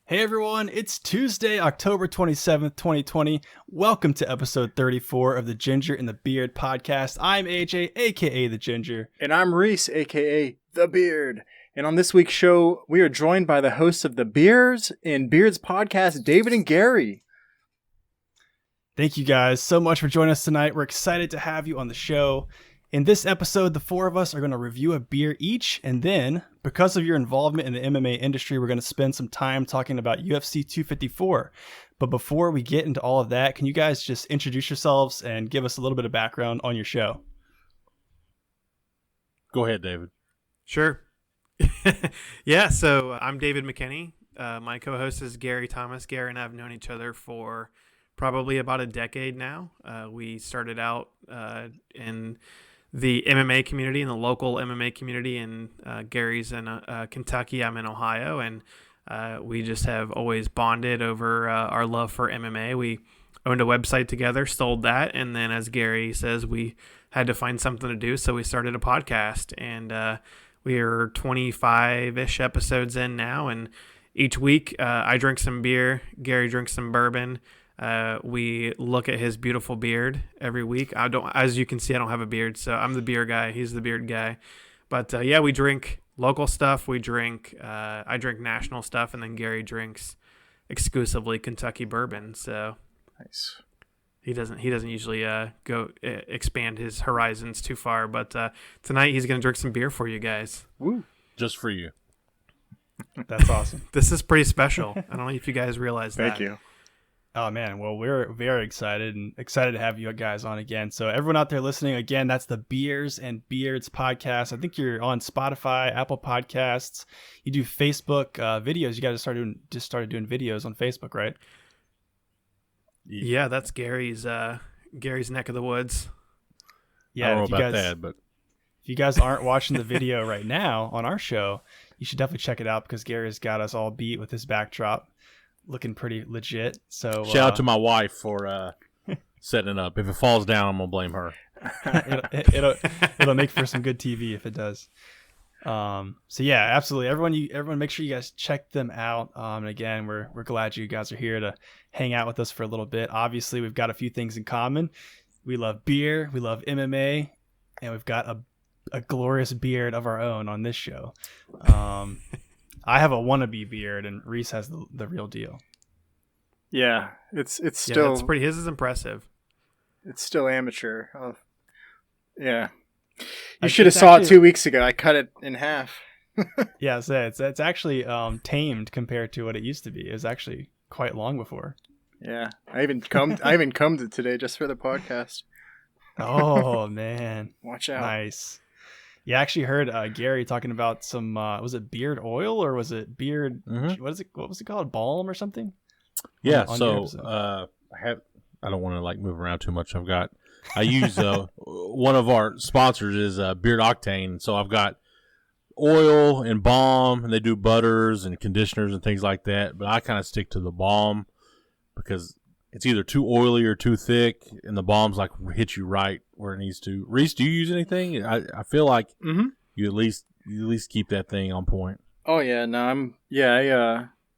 Hey everyone, it's Tuesday, October 27th, 2020. Welcome to episode 34 of the Ginger and the Beard podcast. I'm AJ, aka The Ginger. And I'm Reese, aka The Beard. And on this week's show, we are joined by the hosts of the Beers and Beards podcast, David and Gary. Thank you guys so much for joining us tonight. We're excited to have you on the show. In this episode, the four of us are going to review a beer each, and then, because of your involvement in the MMA industry, we're going to spend some time talking about UFC 254. But before we get into all of that, can you guys just introduce yourselves and give us a little bit of background on your show? Go ahead, David. Sure. Yeah, so I'm David McKinney. My co-host is Gary Thomas. Gary and I have known each other for probably about a decade now. We started out in the MMA community, in the local MMA community, and Gary's in Kentucky, I'm in Ohio, and we just have always bonded over our love for MMA. We owned a website together, sold that, and then, as Gary says, we had to find something to do, so we started a podcast, and we are 25-ish episodes in now, and each week I drink some beer, Gary drinks some bourbon. We look at his beautiful beard every week. As you can see, I don't have a beard, so I'm the beer guy. He's the beard guy. But yeah, we drink local stuff. I drink national stuff, and then Gary drinks exclusively Kentucky bourbon. So Nice. he doesn't usually go expand his horizons too far. But tonight he's gonna drink some beer for you guys. Woo. Just for you. That's awesome. This is pretty special. I don't know if you guys realize that. Thank you. Oh man, well, we're very excited to have you guys on again. So everyone out there listening, again, that's the Beers and Beards podcast. I think you're on Spotify, Apple Podcasts. You do Facebook videos. You guys just started doing videos on Facebook, right? Yeah, that's Gary's neck of the woods. Yeah, I don't know if you about guys, that, but if you guys aren't watching the video right now on our show, you should definitely check it out because Gary's got us all beat with his backdrop. Looking pretty legit. So shout out to my wife for setting it up. If it falls down, I'm gonna blame her. it'll make for some good TV if it does. So yeah, absolutely. Everyone, make sure you guys check them out. And again, we're glad you guys are here to hang out with us for a little bit. Obviously, we've got a few things in common. We love beer, we love MMA, and we've got a glorious beard of our own on this show. I have a wannabe beard, and Reese has the real deal. Yeah, it's Yeah, still that's pretty. His is impressive. it's still amateur. Oh, yeah. You It's should have saw it actually- 2 weeks ago. I cut it in half. Yeah, so it's actually tamed compared to what it used to be. It was actually quite long before. Yeah, I even combed it today just for the podcast. Oh man, Watch out. nice. Yeah, I actually heard Gary talking about some. Was it beard oil or was it beard? Mhm. What was it called? Balm or something? Yeah. On your So episode. I don't want to move around too much. I use one of our sponsors is Beard Octane. So I've got oil and balm, and they do butters and conditioners and things like that. But I kind of stick to the balm because it's either too oily or too thick, and the balm's hits you right where it needs to. Reese, do you use anything? I feel like you at least keep that thing on point. Oh yeah, no,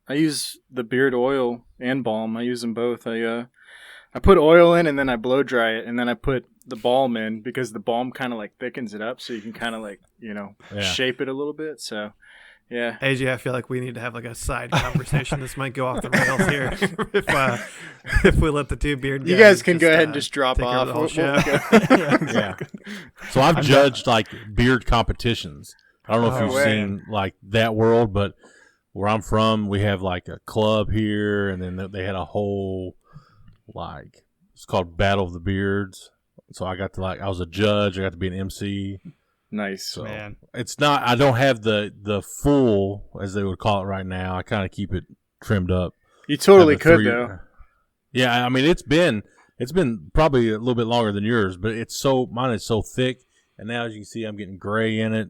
I use the beard oil and balm. I use them both. I put oil in and then I blow dry it, and then I put the balm in because the balm kind of thickens it up, so you can kind of shape it a little bit. So yeah. AJ, I feel like we need to have a side conversation. This might go off the rails here if we let the two beard guys. You guys can go ahead and just drop take over off. the whole We'll show. go. Yeah, exactly. So I've judged beard competitions. I don't know if Oh, you've man. seen that world, but where I'm from, we have a club here, and then they had a whole it's called Battle of the Beards. So I got to I was a judge. I got to be an MC. Nice. So Man. it's not. I don't have the full, as they would call it right now. I kind of keep it trimmed up. You totally Have a could though. Yeah, I mean it's been probably a little bit longer than yours, but mine is so thick, and now as you can see, I'm getting gray in it.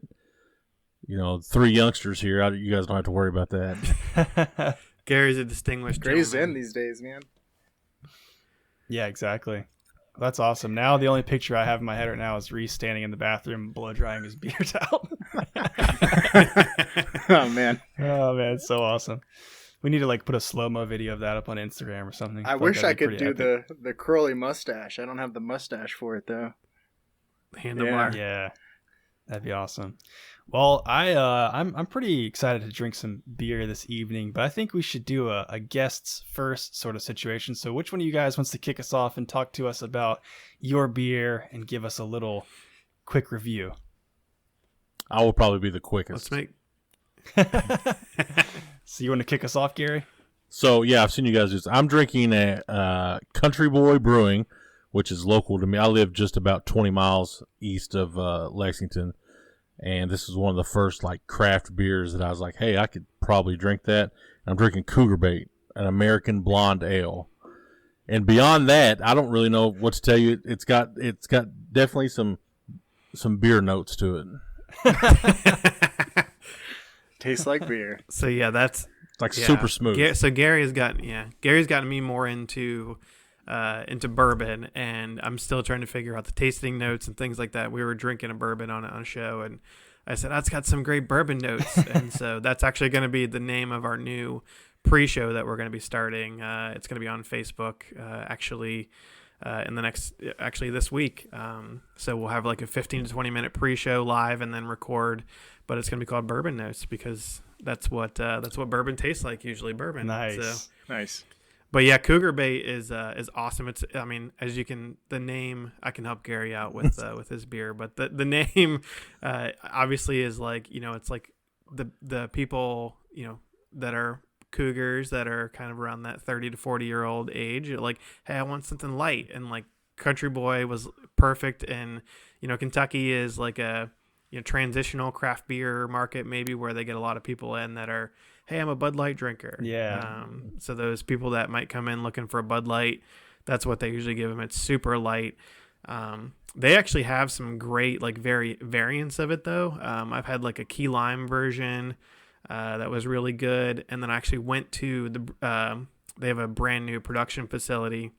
3 youngsters here. You guys don't have to worry about that. Gary's a distinguished Gray's gentleman. in these days, man. Yeah, exactly. That's awesome. Now the only picture I have in my head right now is Reese standing in the bathroom blow drying his beard out. Oh man. Oh man, it's so awesome. We need to like put a slow-mo video of that up on Instagram or something. I feel like wish I that'd be could pretty do epic. the curly mustache. I don't have the mustache for it though. Handlebar. Yeah, that'd be awesome. Well, I'm pretty excited to drink some beer this evening, but I think we should do a guests first sort of situation. So which one of you guys wants to kick us off and talk to us about your beer and give us a little quick review? I will probably be the quickest. Let's make. So you want to kick us off, Gary? So yeah, I've seen you guys do this. I'm drinking a Country Boy Brewing, which is local to me. I live just about 20 miles east of Lexington, and this is one of the first like craft beers that I was like, hey, I could probably drink that. I'm drinking Cougar Bait, an American blonde ale. And beyond that, I don't really know what to tell you. It's got definitely some beer notes to it. Tastes like beer. So yeah, that's It's like super smooth. So Gary's gotten me more into bourbon, and I'm still trying to figure out the tasting notes and things like that. We were drinking a bourbon on a show, and I said, that's got some great bourbon notes. And so that's actually going to be the name of our new pre-show that we're going to be starting. It's going to be on Facebook in the next, this week. So we'll have like a 15 to 20 minute pre-show live and then record, but it's going to be called Bourbon Notes because that's what bourbon tastes like, usually bourbon. Nice. So, Nice. but yeah, Cougar Bait is awesome. It's, I mean, the name, I can help Gary out with his beer, but the name obviously is like, it's like the people, that are cougars that are kind of around that 30 to 40-year-old age. Like, hey, I want something light, and like Country Boy was perfect. And Kentucky is like a transitional craft beer market, maybe, where they get a lot of people in that are, hey, I'm a Bud Light drinker. Yeah. So those people that might come in looking for a Bud Light, that's what they usually give them. It's super light. They actually have some great like variants of it though. I've had like a key lime version that was really good, and then I actually went to they have a brand new production facility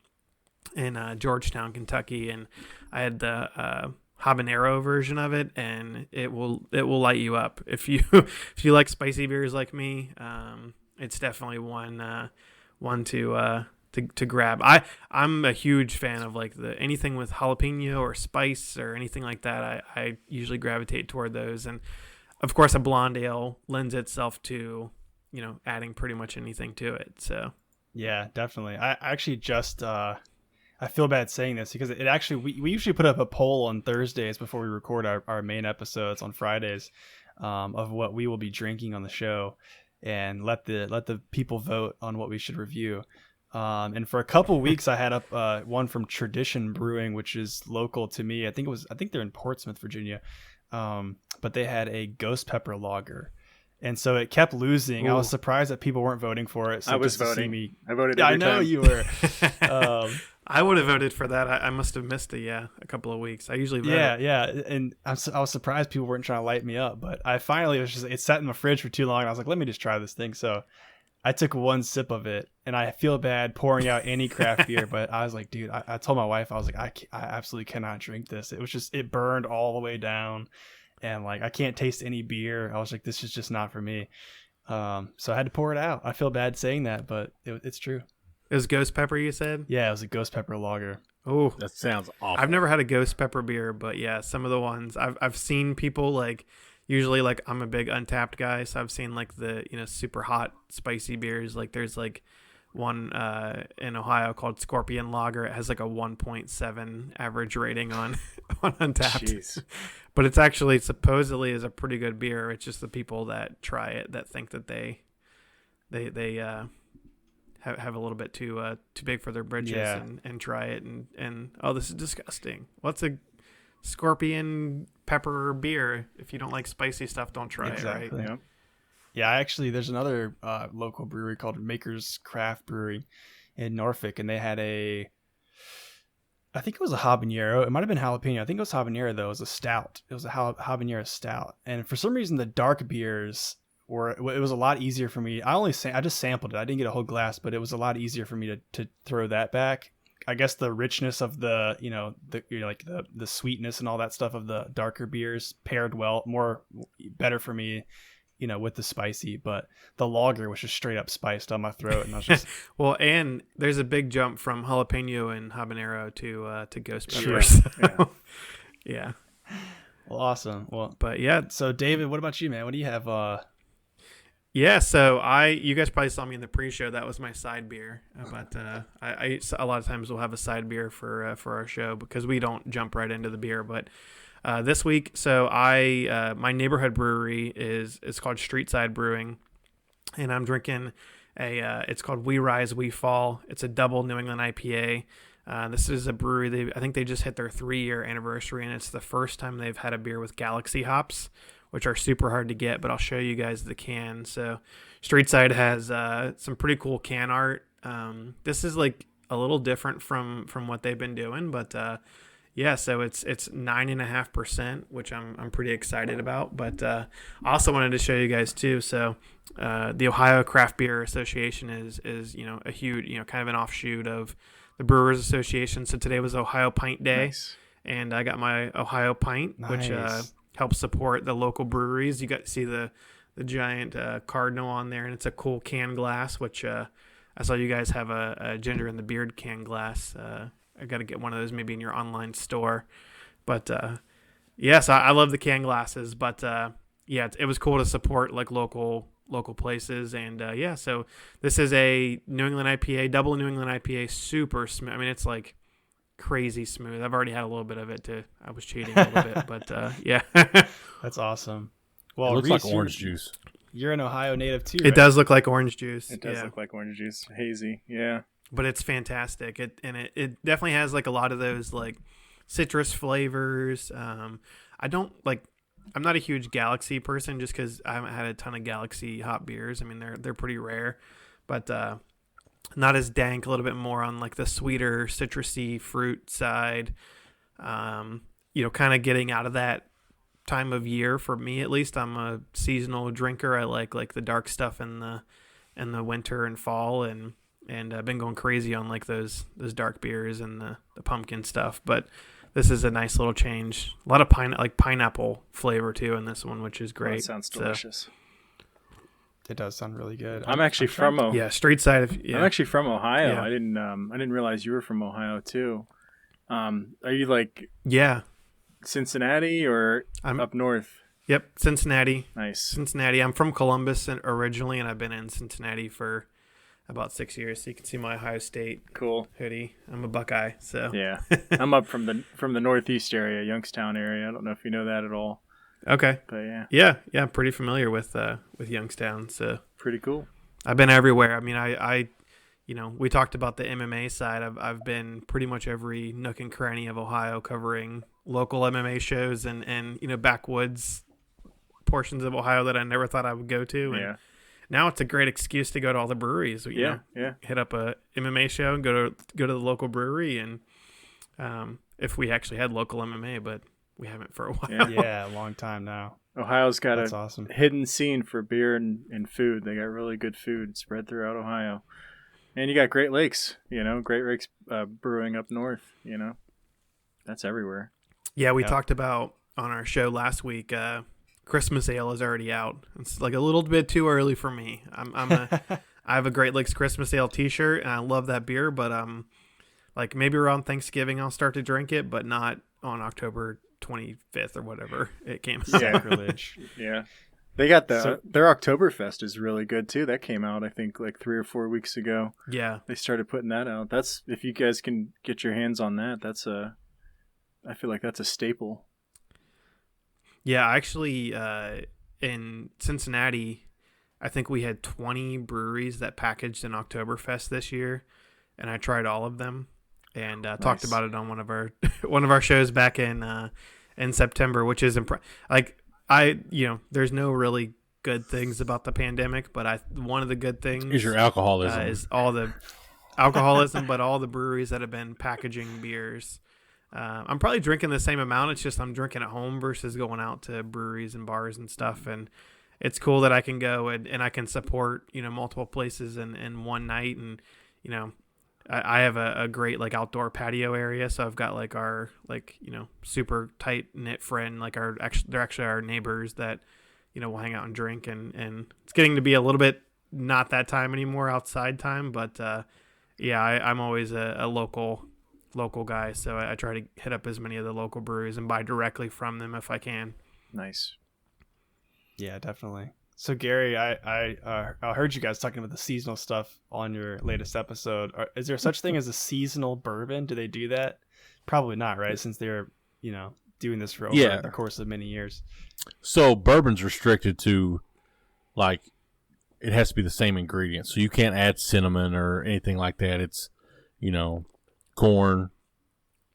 in Georgetown, Kentucky, and I had the habanero version of it, and it will light you up if you like spicy beers like me. It's definitely one to grab. I'm a huge fan of like anything with jalapeno or spice or anything like that. I usually gravitate toward those, and of course a blonde ale lends itself to adding pretty much anything to it. So Yeah, definitely. I actually just I feel bad saying this because it actually we usually put up a poll on Thursdays before we record our main episodes on Fridays of what we will be drinking on the show, and let the people vote on what we should review. And for a couple weeks I had up one from Tradition Brewing, which is local to me. I think they're in Portsmouth, Virginia. But they had a ghost pepper lager. And so it kept losing. Ooh. I was surprised that people weren't voting for it. So I was just to see voting. me, I voted yeah, every I know time. you were. I would have voted for that. I must have missed it. Yeah, a couple of weeks. I usually vote. Yeah. And I was surprised people weren't trying to light me up. But I finally it sat in my fridge for too long. And I was like, let me just try this thing. So I took one sip of it, and I feel bad pouring out any craft beer. But I was like, dude, I told my wife, I was like, I absolutely cannot drink this. It burned all the way down. And like, I can't taste any beer. I was like, this is just not for me. So I had to pour it out. I feel bad saying that, but it's true. It was ghost pepper, you said? Yeah, it was a ghost pepper lager. Oh, That sounds awful. I've never had a ghost pepper beer, but yeah, some of the ones I've seen people like, usually like I'm a big Untapped guy, so I've seen like the super hot spicy beers. Like there's like one in Ohio called Scorpion Lager. It has like a 1.7 average rating on Untapped. Jeez. But it's actually supposedly is a pretty good beer. It's just the people that try it that think that they have a little bit too big for their britches, Yeah. and try it and oh, this is disgusting. What's a scorpion pepper beer? If you don't like spicy stuff, don't try it, right? Exactly. Yeah. Yeah, actually, there's another local brewery called Maker's Craft Brewery in Norfolk, and they had I think it was a habanero. It might have been jalapeno. I think it was habanero, though. It was a stout. It was a habanero stout. And for some reason, the dark beers it was a lot easier for me. I just sampled it. I didn't get a whole glass, but it was a lot easier for me to throw that back. I guess the richness of the sweetness and all that stuff of the darker beers paired better for me, with the spicy, but the lager was just straight up spiced on my throat, and I was just Well, and there's a big jump from jalapeno and habanero to ghost Sure. pepper. So, Yeah. yeah. well, awesome. Well, But yeah, so David, what about you, man? What do you have? yeah. So you guys probably saw me in the pre-show. That was my side beer. But I a lot of times we'll have a side beer for our show because we don't jump right into the beer. But this week, so my neighborhood brewery is called Streetside Brewing, and I'm drinking it's called We Rise We Fall. It's a double New England IPA. This is a brewery. I think they just hit their 3-year anniversary, and it's the first time they've had a beer with Galaxy hops, which are super hard to get. But I'll show you guys the can. So Streetside has some pretty cool can art. This is like a little different from what they've been doing, but yeah, so it's 9.5%, which I'm pretty excited about. But I also wanted to show you guys too. So the Ohio Craft Beer Association is a huge kind of an offshoot of the Brewers Association. So today was Ohio Pint Day, Nice. and I got my Ohio Pint, which Nice. helps support the local breweries. You got to see the giant cardinal on there, and it's a cool can glass, which I saw you guys have a Ginger in the Beard can glass. I got to get one of those maybe in your online store. But yes, I love the can glasses. But yeah, it was cool to support like local places. And yeah, so this is a New England IPA, double New England IPA, super smooth. I mean, it's like crazy smooth. I've already had a little bit of it too. I was cheating a little bit, but yeah. That's awesome. It Well, looks Reese, like orange juice. You're an Ohio native too. It right? does look like orange juice. It does yeah. look like orange juice, hazy. Yeah. But it's fantastic. It definitely has like a lot of those like citrus flavors. I don't like. I'm not a huge Galaxy person just because I haven't had a ton of Galaxy hop beers. I mean, they're pretty rare, but not as dank. A little bit more on like the sweeter citrusy fruit side. Kind of getting out of that time of year for me at least. I'm a seasonal drinker. I like the dark stuff in the winter and fall, and I've been going crazy on like those dark beers and the pumpkin stuff. But this is a nice little change. A lot of pineapple flavor too in this one, which is Oh, great. that sounds So, delicious. It does sound really good. I'm actually from yeah, street side of I'm actually from Ohio. Yeah. I didn't realize you were from Ohio too. Are you like yeah. Cincinnati or I'm up north? Yep, Cincinnati. Nice. I'm from Columbus originally, and I've been in Cincinnati for about 6 years. So you can see my Ohio State Cool. hoodie. I'm a Buckeye, so Yeah. I'm up from the northeast area, Youngstown area. I don't know if you know that at all. okay. But yeah, Yeah, I'm pretty familiar with Youngstown. So pretty cool. I've been everywhere. I mean, I we talked about the MMA side. I've been pretty much every nook and cranny of Ohio, covering local MMA shows and backwoods portions of Ohio that I never thought I would go to. And Yeah. now it's a great excuse to go to all the breweries. You know, Yeah. hit up a MMA show and go to the local brewery. And if we actually had local MMA, but we haven't for a while. Yeah. Yeah, a long time now. Ohio's got That's a awesome. hidden scene for beer and food. They got really good food spread throughout Ohio. And you got Great Lakes, Great Lakes brewing up north, That's everywhere. Yeah, we Yeah. talked about on our show last week. Christmas ale is already out. It's like a little bit too early for me. I have a Great Lakes Christmas Ale T-shirt, and I love that beer. But like maybe around Thanksgiving I'll start to drink it, but not on October 25th or whatever it came out. Sacrilege. Yeah. They got So- their Oktoberfest is really good too. That came out I think like 3 or 4 weeks ago. Yeah, They started putting that out. That's if you guys can get your hands on that, I feel like that's a staple. yeah. Actually, in Cincinnati, I think we had 20 breweries that packaged an Oktoberfest this year, and I tried all of them and talked Nice. about it on one of our one of our shows back in September, which is there's no really good things about the pandemic, but one of the good things Is your alcoholism? is all the alcoholism, but all the breweries that have been packaging beers. I'm probably drinking the same amount. It's just I'm drinking at home versus going out to breweries and bars and stuff. And it's cool that I can go and I can support, multiple places in one night. And, I have a great like outdoor patio area. So I've got like our super tight knit friend, like they're actually our neighbors that we'll hang out and drink, and it's getting to be a little bit not that time anymore, outside time, but I'm always a local guy, so I try to hit up as many of the local breweries and buy directly from them if I can. Nice. Yeah, definitely. So Gary, I heard you guys talking about the seasonal stuff on your latest episode. Is there such thing as a seasonal bourbon? Do they do that? Probably not, right? Since they're doing this for over the course of many years. So bourbon's restricted to, like, it has to be the same ingredients. So you can't add cinnamon or anything like that. It's, corn,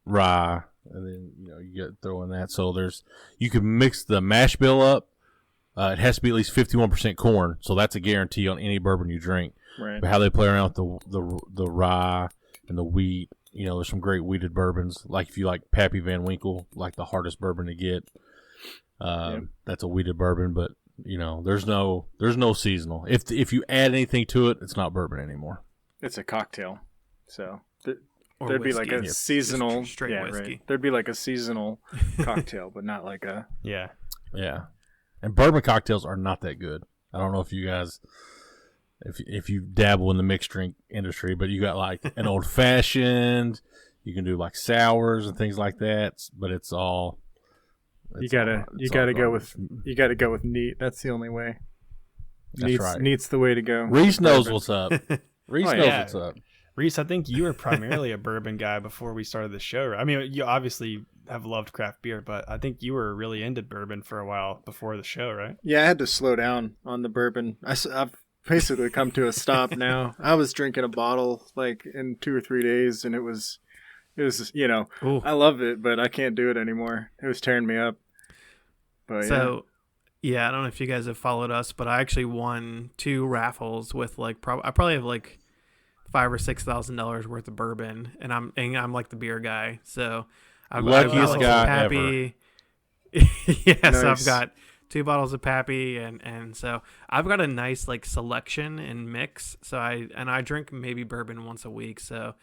rye, and then you throw in that. So you can mix the mash bill up. It has to be at least 51% corn, so that's a guarantee on any bourbon you drink. Right. But how they play around with the rye and the wheat, there's some great wheated bourbons. Like if you like Pappy Van Winkle, like the hardest bourbon to get, that's a wheated bourbon. But there's no seasonal. If you add anything to it, it's not bourbon anymore. It's a cocktail, so Or there'd whiskey. be like a seasonal straight whiskey. Right. There'd be like a seasonal cocktail, but not like a Yeah. And bourbon cocktails are not that good. I don't know if you guys, if you dabble in the mixed drink industry, but you got like an old fashioned. You can do like sours and things like that, but it's all. You gotta go with neat. That's the only way. That's right. Neat's the way to go. Reese knows what's up. Reese knows yeah. what's up. Reese, I think you were primarily a bourbon guy before we started the show. I mean, you obviously have loved craft beer, but I think you were really into bourbon for a while before the show, right? Yeah, I had to slow down on the bourbon. I've basically come to a stop now. I was drinking a bottle like in 2 or 3 days, and it was Ooh. I love it, but I can't do it anymore. It was tearing me up. But So, I don't know if you guys have followed us, but I actually won 2 raffles with like I probably have like $5,000 or $6,000 worth of bourbon, and I'm like the beer guy, so I've Luckiest got guy Pappy. Yes, Nice. I've got 2 bottles of Pappy, and so I've got a nice like selection and mix. So I drink maybe bourbon once a week, so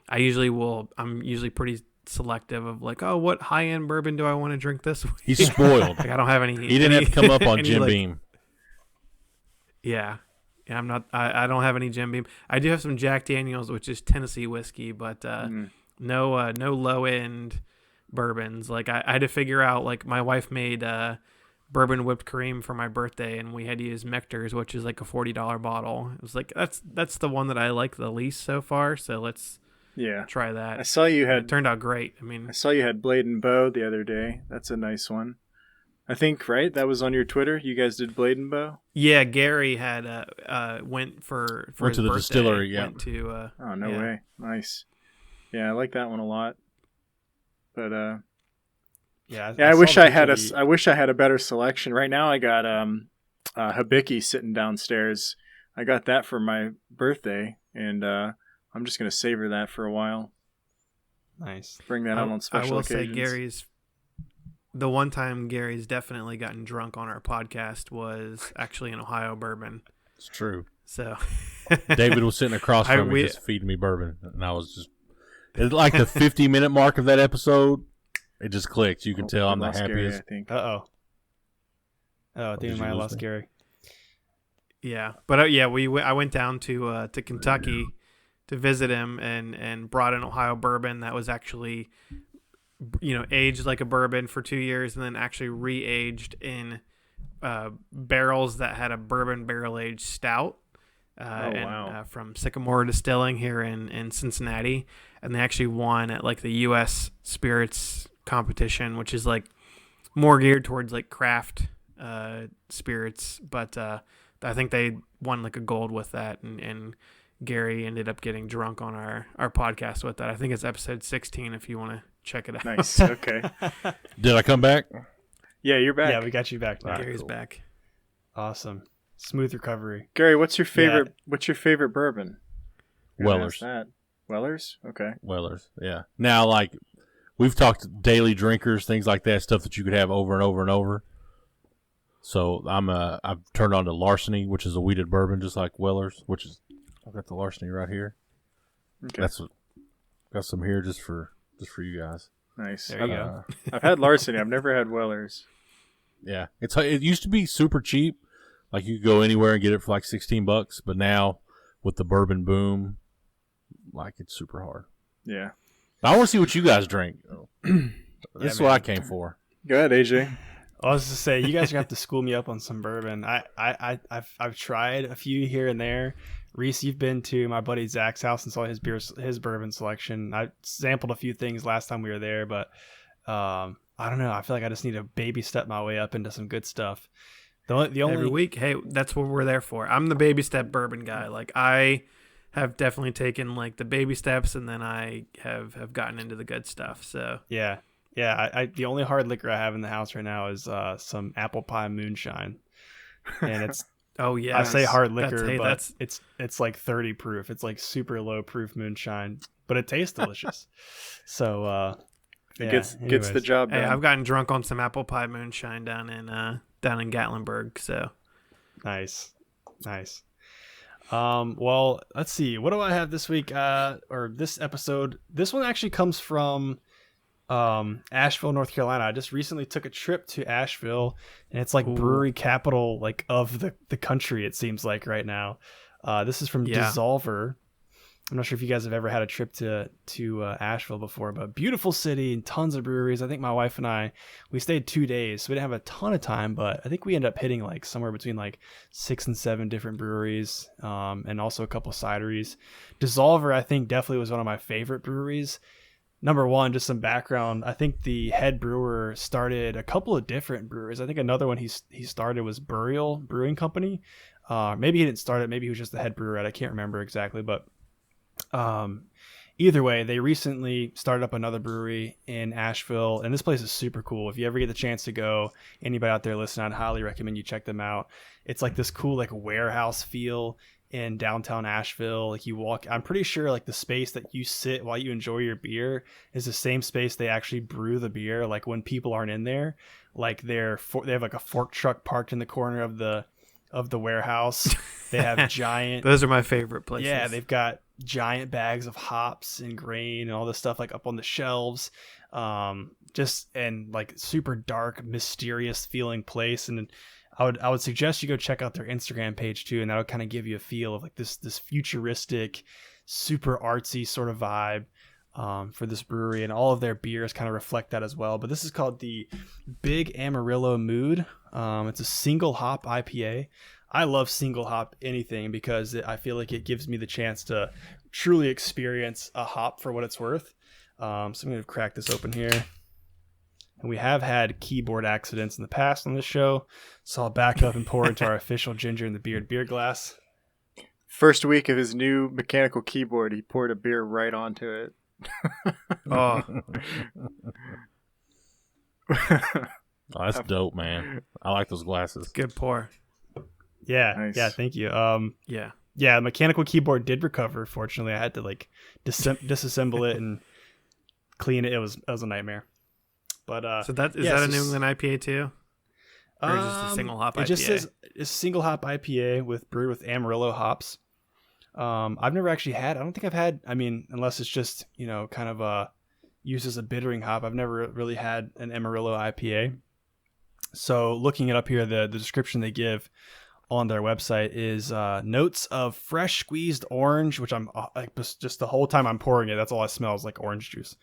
I'm usually pretty selective of like, oh, what high end bourbon do I want to drink this week? He's spoiled. Like I don't have any. He didn't have to come up on any, Jim like, Beam. Yeah, I'm not. I don't have any Jim Beam. I do have some Jack Daniels, which is Tennessee whiskey, but no low end bourbons. Like I had to figure out. Like my wife made bourbon whipped cream for my birthday, and we had to use Mechter's, which is like a $40 bottle. It was like that's the one that I like the least so far. So let's try that. I saw you had It turned out great. I mean, I saw you had Blade and Bow the other day. That's a nice one. I think, right? That was on your Twitter. You guys did Blade and Bow? yeah, Gary had went for his to the birthday, distillery. Yeah. went to Oh, no way. Nice. Yeah, I like that one a lot. But I wish I had a better selection. Right now I got Hibiki sitting downstairs. I got that for my birthday, and I'm just going to savor that for a while. Nice. Bring that out on special occasions. Say the one time Gary's definitely gotten drunk on our podcast was actually an Ohio bourbon. It's true. So David was sitting across from me just feeding me bourbon, and I was just it's like the 50-minute mark of that episode. It just clicked. You can tell I'm the happiest. Gary, I think. I think I might have lost Gary. Yeah, but I went down to Kentucky to visit him and brought an Ohio bourbon that was actually aged like a bourbon for 2 years and then actually re-aged in barrels that had a bourbon barrel-aged stout. From Sycamore Distilling here in Cincinnati, and they actually won at like the U.S. Spirits competition, which is like more geared towards like craft spirits, but I think they won like a gold with that, and Gary ended up getting drunk on our podcast with that. I think it's episode 16 if you want to check it out. Nice. Okay. Did I come back? Yeah, you're back. Yeah, we got you back now. Gary's back. Awesome. Smooth recovery. Gary, what's your favorite? Yeah. What's your favorite bourbon? Weller's. Weller's. Okay. Weller's. Yeah. Now, like we've talked daily drinkers, things like that, stuff that you could have over and over and over. So I've turned on to Larceny, which is a wheated bourbon, just like Weller's, which is I've got the Larceny right here. Okay. Got some here just for you guys. Nice. There you go. I've had Larceny. I've never had Weller's. Yeah, it used to be super cheap. Like you could go anywhere and get it for like $16, but now with the bourbon boom, like it's super hard. Yeah. I want to see what you guys drink. This is what man. I came for. Go ahead, AJ. I was to say, you guys are gonna have to school me up on some bourbon. I've tried a few here and there. Reese, you've been to my buddy Zach's house and saw his bourbon selection. I sampled a few things last time we were there, but I don't know. I feel like I just need to baby step my way up into some good stuff. The only Every week. Hey, that's what we're there for. I'm the baby step bourbon guy. Like I have definitely taken like the baby steps, and then I have gotten into the good stuff. So yeah. I the only hard liquor I have in the house right now is some apple pie moonshine, and it's oh yeah, I say hard liquor, That's- hey, but that's- it's like 30 proof. It's like super low proof moonshine, but it tastes delicious. So It yeah, gets the anyways. job hey, done. I've gotten drunk on some apple pie moonshine down in Gatlinburg. So Nice. Well, let's see. What do I have this week? Or this episode? This one actually comes from Asheville, North Carolina. I just recently took a trip to Asheville, and it's like Ooh. brewery capital, like of the country. It seems like right now. This is from Yeah. Dissolver. I'm not sure if you guys have ever had a trip to Asheville before, but beautiful city and tons of breweries. I think my wife and we stayed 2 days, so we didn't have a ton of time, but I think we ended up hitting like somewhere between like 6 and 7 different breweries, and also a couple cideries. Dissolver, I think, definitely was one of my favorite breweries. Number one, just some background. I think the head brewer started a couple of different breweries. I think another one he started was Burial Brewing Company. Maybe he didn't start it. Maybe he was just the head brewer. I can't remember exactly, but either way, they recently started up another brewery in Asheville, and this place is super cool. If you ever get the chance to go, anybody out there listening, I'd highly recommend you check them out. It's like this cool like warehouse feel in downtown Asheville. Like you walk, I'm pretty sure like the space that you sit while you enjoy your beer is the same space they actually brew the beer. Like when people aren't in there, like they have like a fork truck parked in the corner of the warehouse. They have giant those are my favorite places. yeah, they've got giant bags of hops and grain and all this stuff like up on the shelves. Just and like super dark, mysterious feeling place. And I would suggest you go check out their Instagram page too, and that'll kind of give you a feel of like this futuristic, super artsy sort of vibe for this brewery, and all of their beers kind of reflect that as well. But this is called the Big Amarillo Mood. It's a single hop IPA. I love single hop anything because I feel like it gives me the chance to truly experience a hop for what it's worth. So I'm going to crack this open here. And we have had keyboard accidents in the past on this show, so I'll back up and pour into our official Ginger and the Beard beer glass. First week of his new mechanical keyboard, he poured a beer right onto it. Oh, Oh, that's dope, man. I like those glasses. good pour. Yeah, Nice. yeah, thank you. Yeah. Yeah, the mechanical keyboard did recover. Fortunately, I had to like disassemble it and clean it. It was a nightmare. But So that is yeah, that a so New England IPA too? Or just a single hop It just IPA? says it's a single hop IPA brewed with Amarillo hops. I've never actually had. I don't think I've had. I mean, unless it's just kind of used as a bittering hop. I've never really had an Amarillo IPA. So looking it up here, the description they give on their website is notes of fresh squeezed orange, which I'm like just the whole time I'm pouring it, that's all I smell is like orange juice.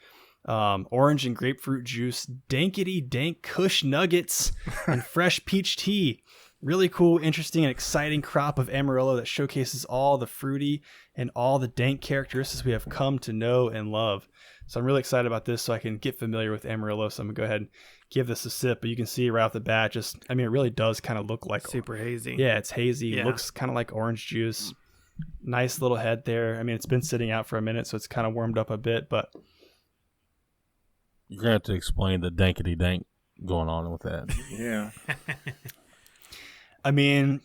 Orange and grapefruit juice, dankety dank Kush nuggets, and fresh peach tea. Really cool, interesting, and exciting crop of Amarillo that showcases all the fruity and all the dank characteristics we have come to know and love. So I'm really excited about this so I can get familiar with Amarillo. So I'm going to go ahead and give this a sip. But you can see right off the bat, it really does kind of look like... Super hazy. Yeah, it's hazy. Yeah. It looks kind of like orange juice. Nice little head there. I mean, it's been sitting out for a minute, so it's kind of warmed up a bit, but... You're going to have to explain the dankety dank going on with that. Yeah. I mean,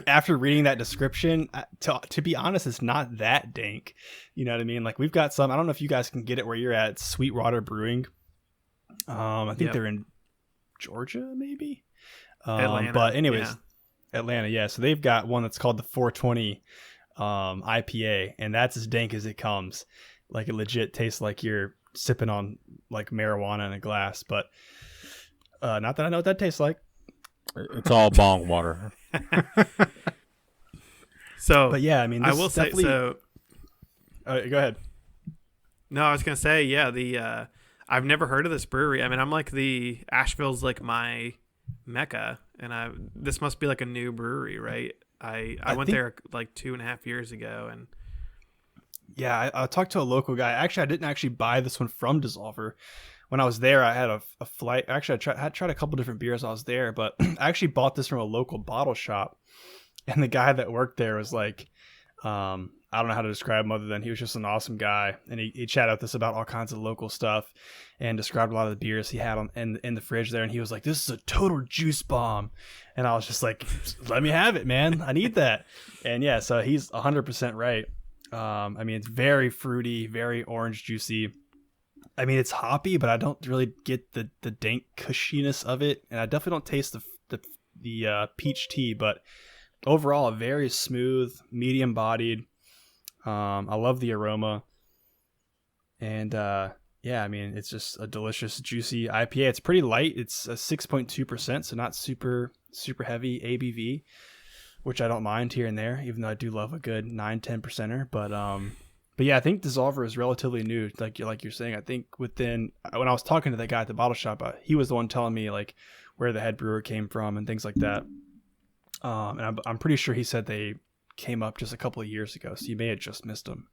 after reading that description, to be honest, it's not that dank. You know what I mean? Like, we've got some, I don't know if you guys can get it where you're at, Sweetwater Brewing. I think Yep. they're in Georgia, maybe? Atlanta, But anyways, yeah. Atlanta, yeah. So they've got one that's called the 420 IPA, and that's as dank as it comes. Like, it legit tastes like you're sipping on like marijuana in a glass. But Not that I know what that tastes like. It's all bong water. So, But yeah, I mean, this I will say definitely... so. Go ahead. No, I was gonna say, yeah. I've never heard of this brewery. I mean, I'm like Asheville's like my mecca, and this must be like a new brewery, right? I went there like 2.5 years ago, and yeah, I talked to a local guy. Actually, I didn't actually buy this one from Dissolver. When I was there, I had a flight. Actually, I had tried a couple different beers while I was there, but I actually bought this from a local bottle shop. And the guy that worked there was like, I don't know how to describe him other than he was just an awesome guy. And he chatted with us about all kinds of local stuff and described a lot of the beers he had in the fridge there. And he was like, this is a total juice bomb. And I was just like, let me have it, man. I need that. And yeah, so he's 100% right. I mean, it's very fruity, very orange juicy. I mean, it's hoppy, but I don't really get the dank cushiness of it. And I definitely don't taste the peach tea, but overall, very smooth, medium bodied. I love the aroma. And yeah, I mean, it's just a delicious, juicy IPA. It's pretty light. It's a 6.2%, so not super heavy ABV, which I don't mind here and there, even though I do love a good 9-10%er. But yeah, I think Dissolver is relatively new. Like you're saying, I think when I was talking to that guy at the bottle shop, he was the one telling me like where the head brewer came from and things like that. And I'm pretty sure he said they came up just a couple of years ago, so you may have just missed them.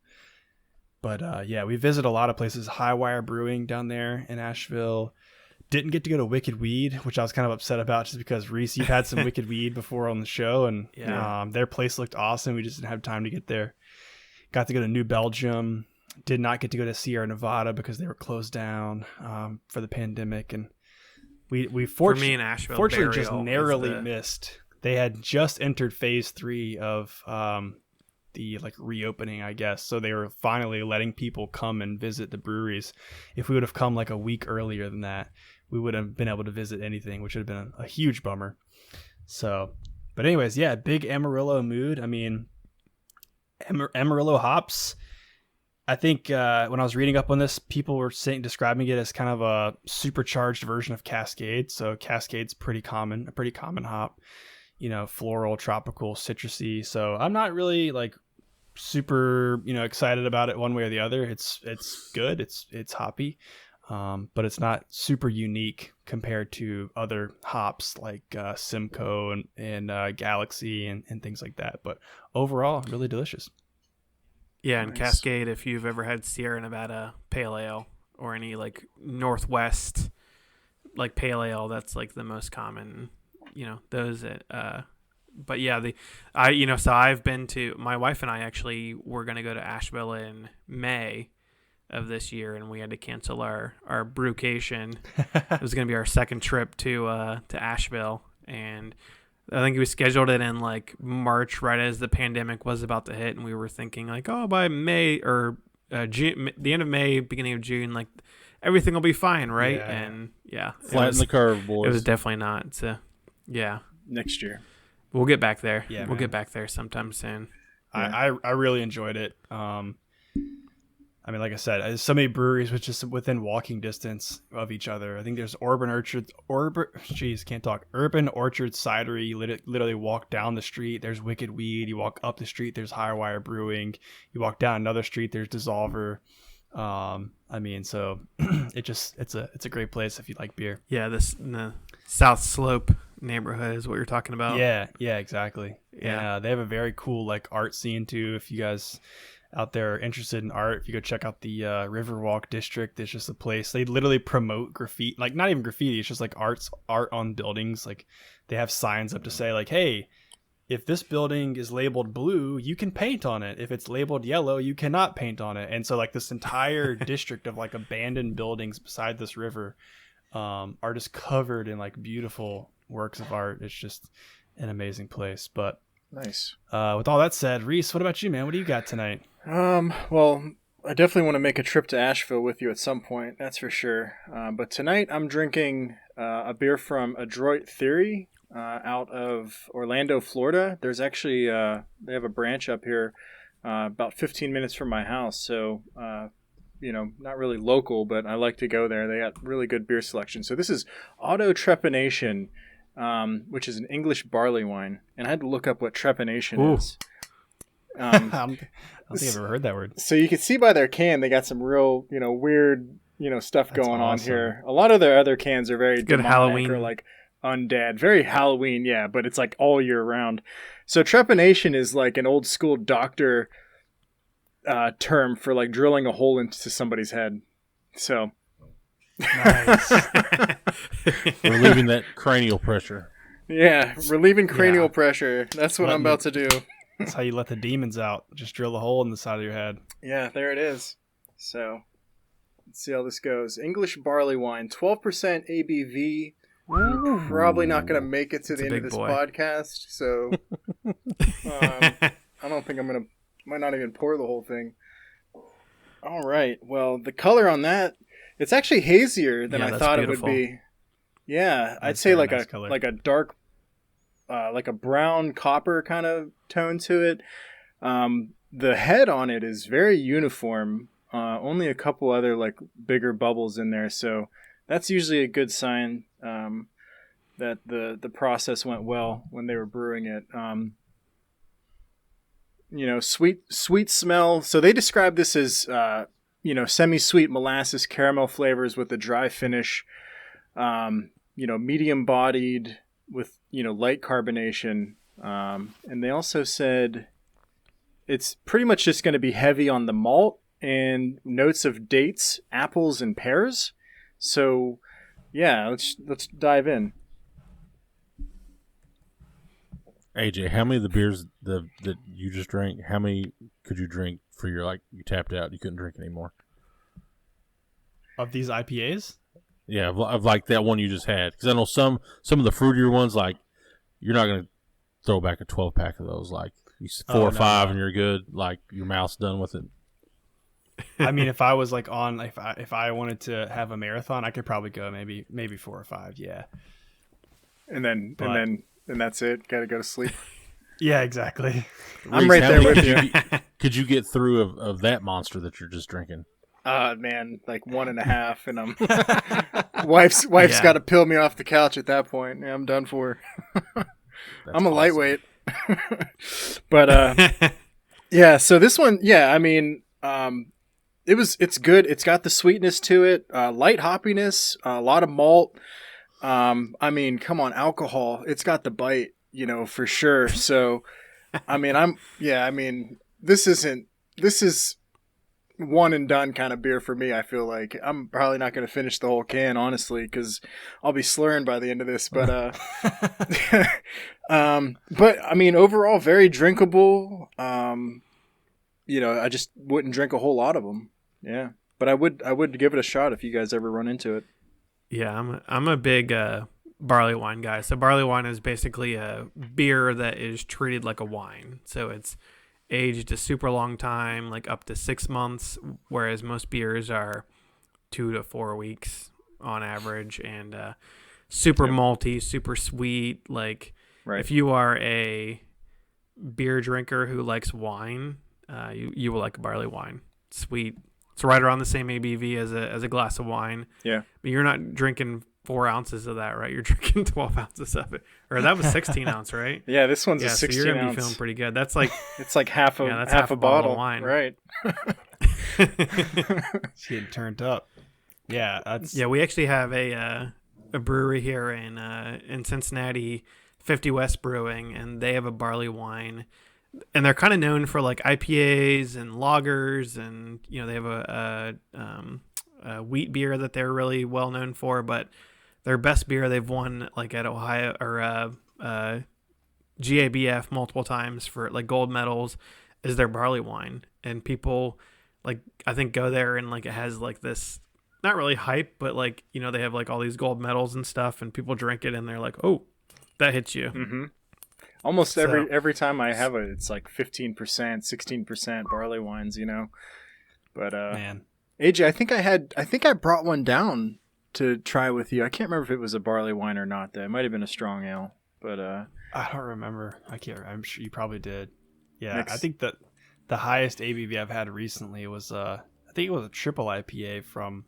But yeah, we visit a lot of places. Highwire Brewing down there in Asheville. Didn't get to go to Wicked Weed, which I was kind of upset about just because Reese, you've had some Wicked Weed before on the show, and their place looked awesome. We just didn't have time to get there. Got to go to New Belgium. Did not get to go to Sierra Nevada because they were closed down for the pandemic, and we fortunately just narrowly missed. They had just entered phase 3 of the like reopening, I guess. So they were finally letting people come and visit the breweries. If we would have come like a week earlier than that, we would have been able to visit anything, which would have been a huge bummer. So, but anyways, yeah, big Amarillo mood. I mean, Amarillo hops. I think when I was reading up on this, people were describing it as kind of a supercharged version of Cascade. So Cascade's a pretty common hop. You know, floral, tropical, citrusy. So I'm not really like super, excited about it one way or the other. It's good. It's hoppy, but it's not super unique compared to other hops like Simcoe and Galaxy and things like that. But overall, really delicious. Yeah, and nice. Cascade, if you've ever had Sierra Nevada Pale Ale or any like Northwest like Pale Ale, that's like the most common. Those but yeah, so I've been to, my wife and I actually were going to go to Asheville in May of this year, and we had to cancel our brewcation. It was going to be our second trip to Asheville, and I think we scheduled it in like March, right as the pandemic was about to hit, and we were thinking like, oh, by May or June, the end of May, beginning of June, like everything will be fine, right? Yeah. And yeah, flatten the curve, boys. It was definitely not. So yeah, next year we'll get back there. Yeah, we'll get back there sometime soon. I really enjoyed it. I mean, like I said, there's so many breweries which just within walking distance of each other. I think there's Urban Orchard Cidery. You literally walk down the street, there's Wicked Weed. You walk up the street, there's Highwire Brewing. You walk down another street, there's Dissolver. I mean, so it's a great place if you like beer. Yeah, the South Slope neighborhood is what you're talking about. Yeah, exactly. Yeah, they have a very cool like art scene too. If you guys out there are interested in art, if you go check out the Riverwalk district, it's just a place they literally promote graffiti, like not even graffiti, it's just like art on buildings. Like they have signs up to say like, hey, if this building is labeled blue, you can paint on it. If it's labeled yellow, you cannot paint on it. And so like this entire district of like abandoned buildings beside this river are just covered in like beautiful works of art. It's just an amazing place. But nice. With all that said, Reese, what about you, man? What do you got tonight? Well, I definitely want to make a trip to Asheville with you at some point. That's for sure. But tonight I'm drinking a beer from Adroit Theory out of Orlando, Florida. There's actually they have a branch up here about 15 minutes from my house. So not really local, but I like to go there. They got really good beer selection. So this is Auto Trepanation, which is an English barley wine. And I had to look up what trepanation is. I don't think I've ever heard that word. So you can see by their can, they got some real, weird, stuff That's going on awesome. here. A lot of their other cans are very Good demonic Halloween. or like undead. Very Halloween, yeah, but it's like all year round. So trepanation is like an old school doctor term for like drilling a hole into somebody's head. So Nice. Relieving that cranial pressure. yeah, relieving cranial Yeah. pressure. That's what I'm Letting about to do. That's how you let the demons out. Just drill a hole in the side of your head. Yeah, there it is. So let's see how this goes. English barley wine, 12% ABV. I'm probably not going to make it to It's the a end of big this boy. podcast, so I don't think might not even pour the whole thing. All right. Well, the color on that, it's actually hazier than Yeah, I that's thought beautiful. it would be. Yeah, I'd That's say very like nice color. a dark, like a brown copper kind of tone to it. The head on it is very uniform. Only a couple other like bigger bubbles in there, so that's usually a good sign that the process went well when they were brewing it. Sweet smell. So they describe this as semi-sweet molasses caramel flavors with a dry finish. Medium bodied with light carbonation. And they also said it's pretty much just going to be heavy on the malt and notes of dates, apples, and pears. So yeah, let's dive in. AJ, how many of the beers that you just drank, how many could you drink for your, you tapped out, you couldn't drink anymore? Of these IPAs? Yeah, of like that one you just had. Because I know some of the fruitier ones, like, you're not going to throw back a 12-pack of those. Like, four or five no. and you're good. Like, your mouth's done with it. I mean, if I was like if I wanted to have a marathon, I could probably go maybe 4 or 5. Yeah. And that's it. Got to go to sleep. Yeah, exactly. I'm Reese, right how there many with you. Could you get through of that monster that you're just drinking? Man, like 1.5, and I'm wife's Yeah. got to peel me off the couch at that point. Yeah, I'm done for. That's I'm a awesome. lightweight. But yeah, so this one, yeah, I mean, it's good. It's got the sweetness to it, light hoppiness, a lot of malt. I mean, come on, alcohol. It's got the bite, for sure. So, I mean, this is one and done kind of beer for me. I feel like I'm probably not going to finish the whole can, honestly, because I'll be slurring by the end of this. But, but I mean, overall, very drinkable. I just wouldn't drink a whole lot of them. Yeah, but I would give it a shot if you guys ever run into it. Yeah, I'm a big barley wine guy. So barley wine is basically a beer that is treated like a wine. So it's aged a super long time, like up to 6 months, whereas most beers are 2 to 4 weeks on average, and super malty, super sweet. Like, Right. if you are a beer drinker who likes wine, you will like barley wine. Sweet. It's right around the same ABV as a glass of wine. Yeah. But you're not drinking 4 ounces of that, right? You're drinking 12 ounces of it. Or that was 16 ounce, right? Yeah, this one's a Yeah, so 16 you're going to ounce. be feeling pretty good. That's like, It's like half a Yeah, that's half a bottle of wine. Right. It's getting turned up. Yeah, that's yeah, we actually have a brewery here in Cincinnati, 50 West Brewing, and they have a barley wine. And they're kind of known for like IPAs and lagers, and they have a wheat beer that they're really well known for. But their best beer they've won like at Ohio or GABF multiple times for like gold medals is their barley wine. And people like I think go there and like it has like this not really hype, but like they have like all these gold medals and stuff, and people drink it and they're like, oh, that hits you. Mm-hmm. Almost So- every time I have it, it's like 15%, 16% barley wines, But man. AJ, I think I brought one down to try with you. I can't remember if it was a barley wine or not. Though it might have been a strong ale, but I don't remember. I can't. I'm sure you probably did. Yeah, Next. I think that the highest ABV I've had recently was I think it was a triple IPA from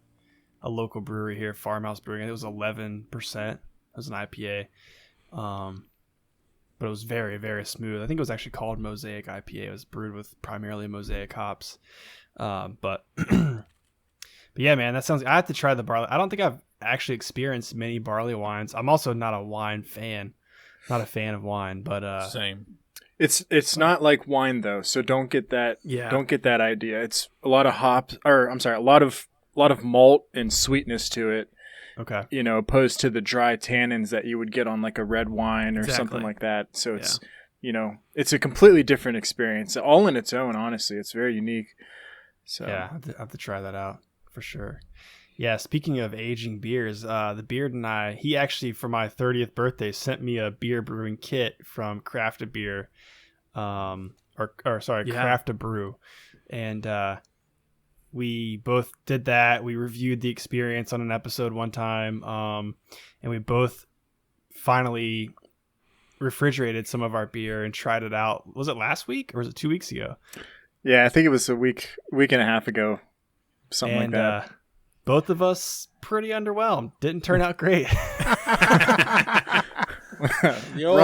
a local brewery here, Farmhouse Brewing. It was 11%. It was an IPA. But it was very, very smooth. I think it was actually called Mosaic IPA. It was brewed with primarily Mosaic hops. But yeah, man, that sounds. I have to try the barley. I don't think I've actually experienced many barley wines. I'm also not a wine fan, not a fan of wine. But Same. It's not like wine though, so don't get that. Yeah. Don't get that idea. It's a lot of hops, or I'm sorry, a lot of malt and sweetness to it. okay, Opposed to the dry tannins that you would get on like a red wine or something Exactly. like that. So it's, it's a completely different experience, all in its own. Honestly, it's very unique. So yeah, I have to try that out for sure. Yeah, speaking of aging beers, the Beard and I, he actually for my 30th birthday sent me a beer brewing kit from Craft a Beer, Craft a Brew, and we both did that. We reviewed the experience on an episode one time, and we both finally refrigerated some of our beer and tried it out. Was it last week or was it 2 weeks ago? yeah, I think it was a week and a half ago, something like that. Both of us pretty underwhelmed. Didn't turn out great. Run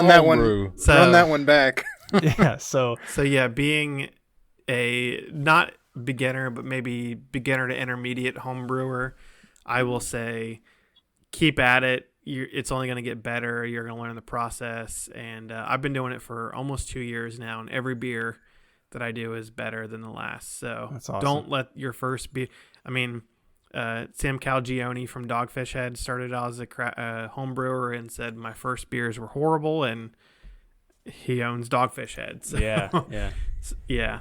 that one. Run that one back. Yeah. So yeah, being a not beginner, but maybe beginner to intermediate home brewer, I will say keep at it. It's only going to get better. You're going to learn the process. And I've been doing it for almost 2 years now, and every beer that I do is better than the last. So that's awesome. Don't let your first beer. I mean, Sam Calagione from Dogfish Head started out as a home brewer and said my first beers were horrible, and he owns Dogfish Head. So, yeah.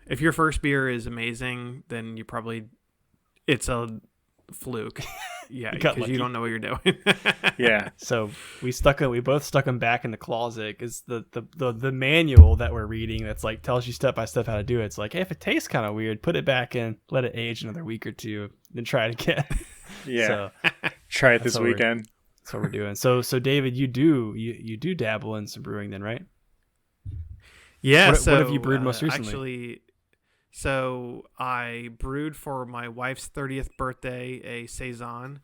If your first beer is amazing, then it's a fluke. Yeah, because you don't know what you're doing. Yeah. So we both stuck them back in the closet. Is the manual that we're reading that's like tells you step by step how to do it. It's like, hey, if it tastes kind of weird, put it back in, let it age another week or two, then try it again. Yeah. So try it this weekend. That's what we're doing. So David, you do dabble in some brewing then, right? Yeah. What have you brewed most recently? Actually, so I brewed for my wife's 30th birthday a Saison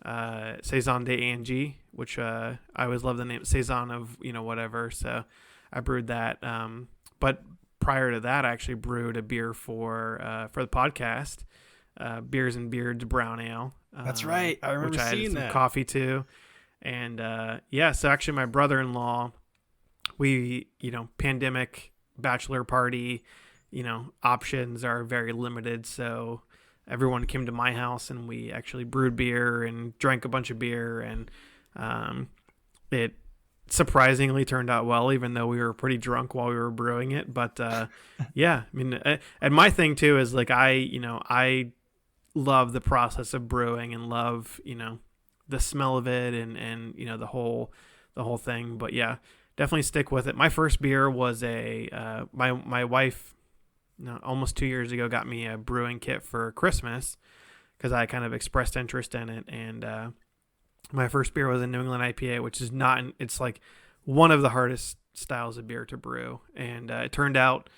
de Angie, which I always love the name Saison of whatever. So I brewed that. But prior to that, I actually brewed a beer for the podcast, Beers and Beards Brown Ale. That's right. I remember which I seeing added some that. coffee to, and so actually my brother-in-law, we pandemic bachelor party. Options are very limited, so everyone came to my house and we actually brewed beer and drank a bunch of beer, and it surprisingly turned out well, even though we were pretty drunk while we were brewing it. But yeah, I mean, and my thing too is like I love the process of brewing and love the smell of it and the whole thing. But yeah, definitely stick with it. My first beer was my wife, almost 2 years ago, got me a brewing kit for Christmas because I kind of expressed interest in it. And my first beer was a New England IPA, which is it's like one of the hardest styles of beer to brew. And it turned out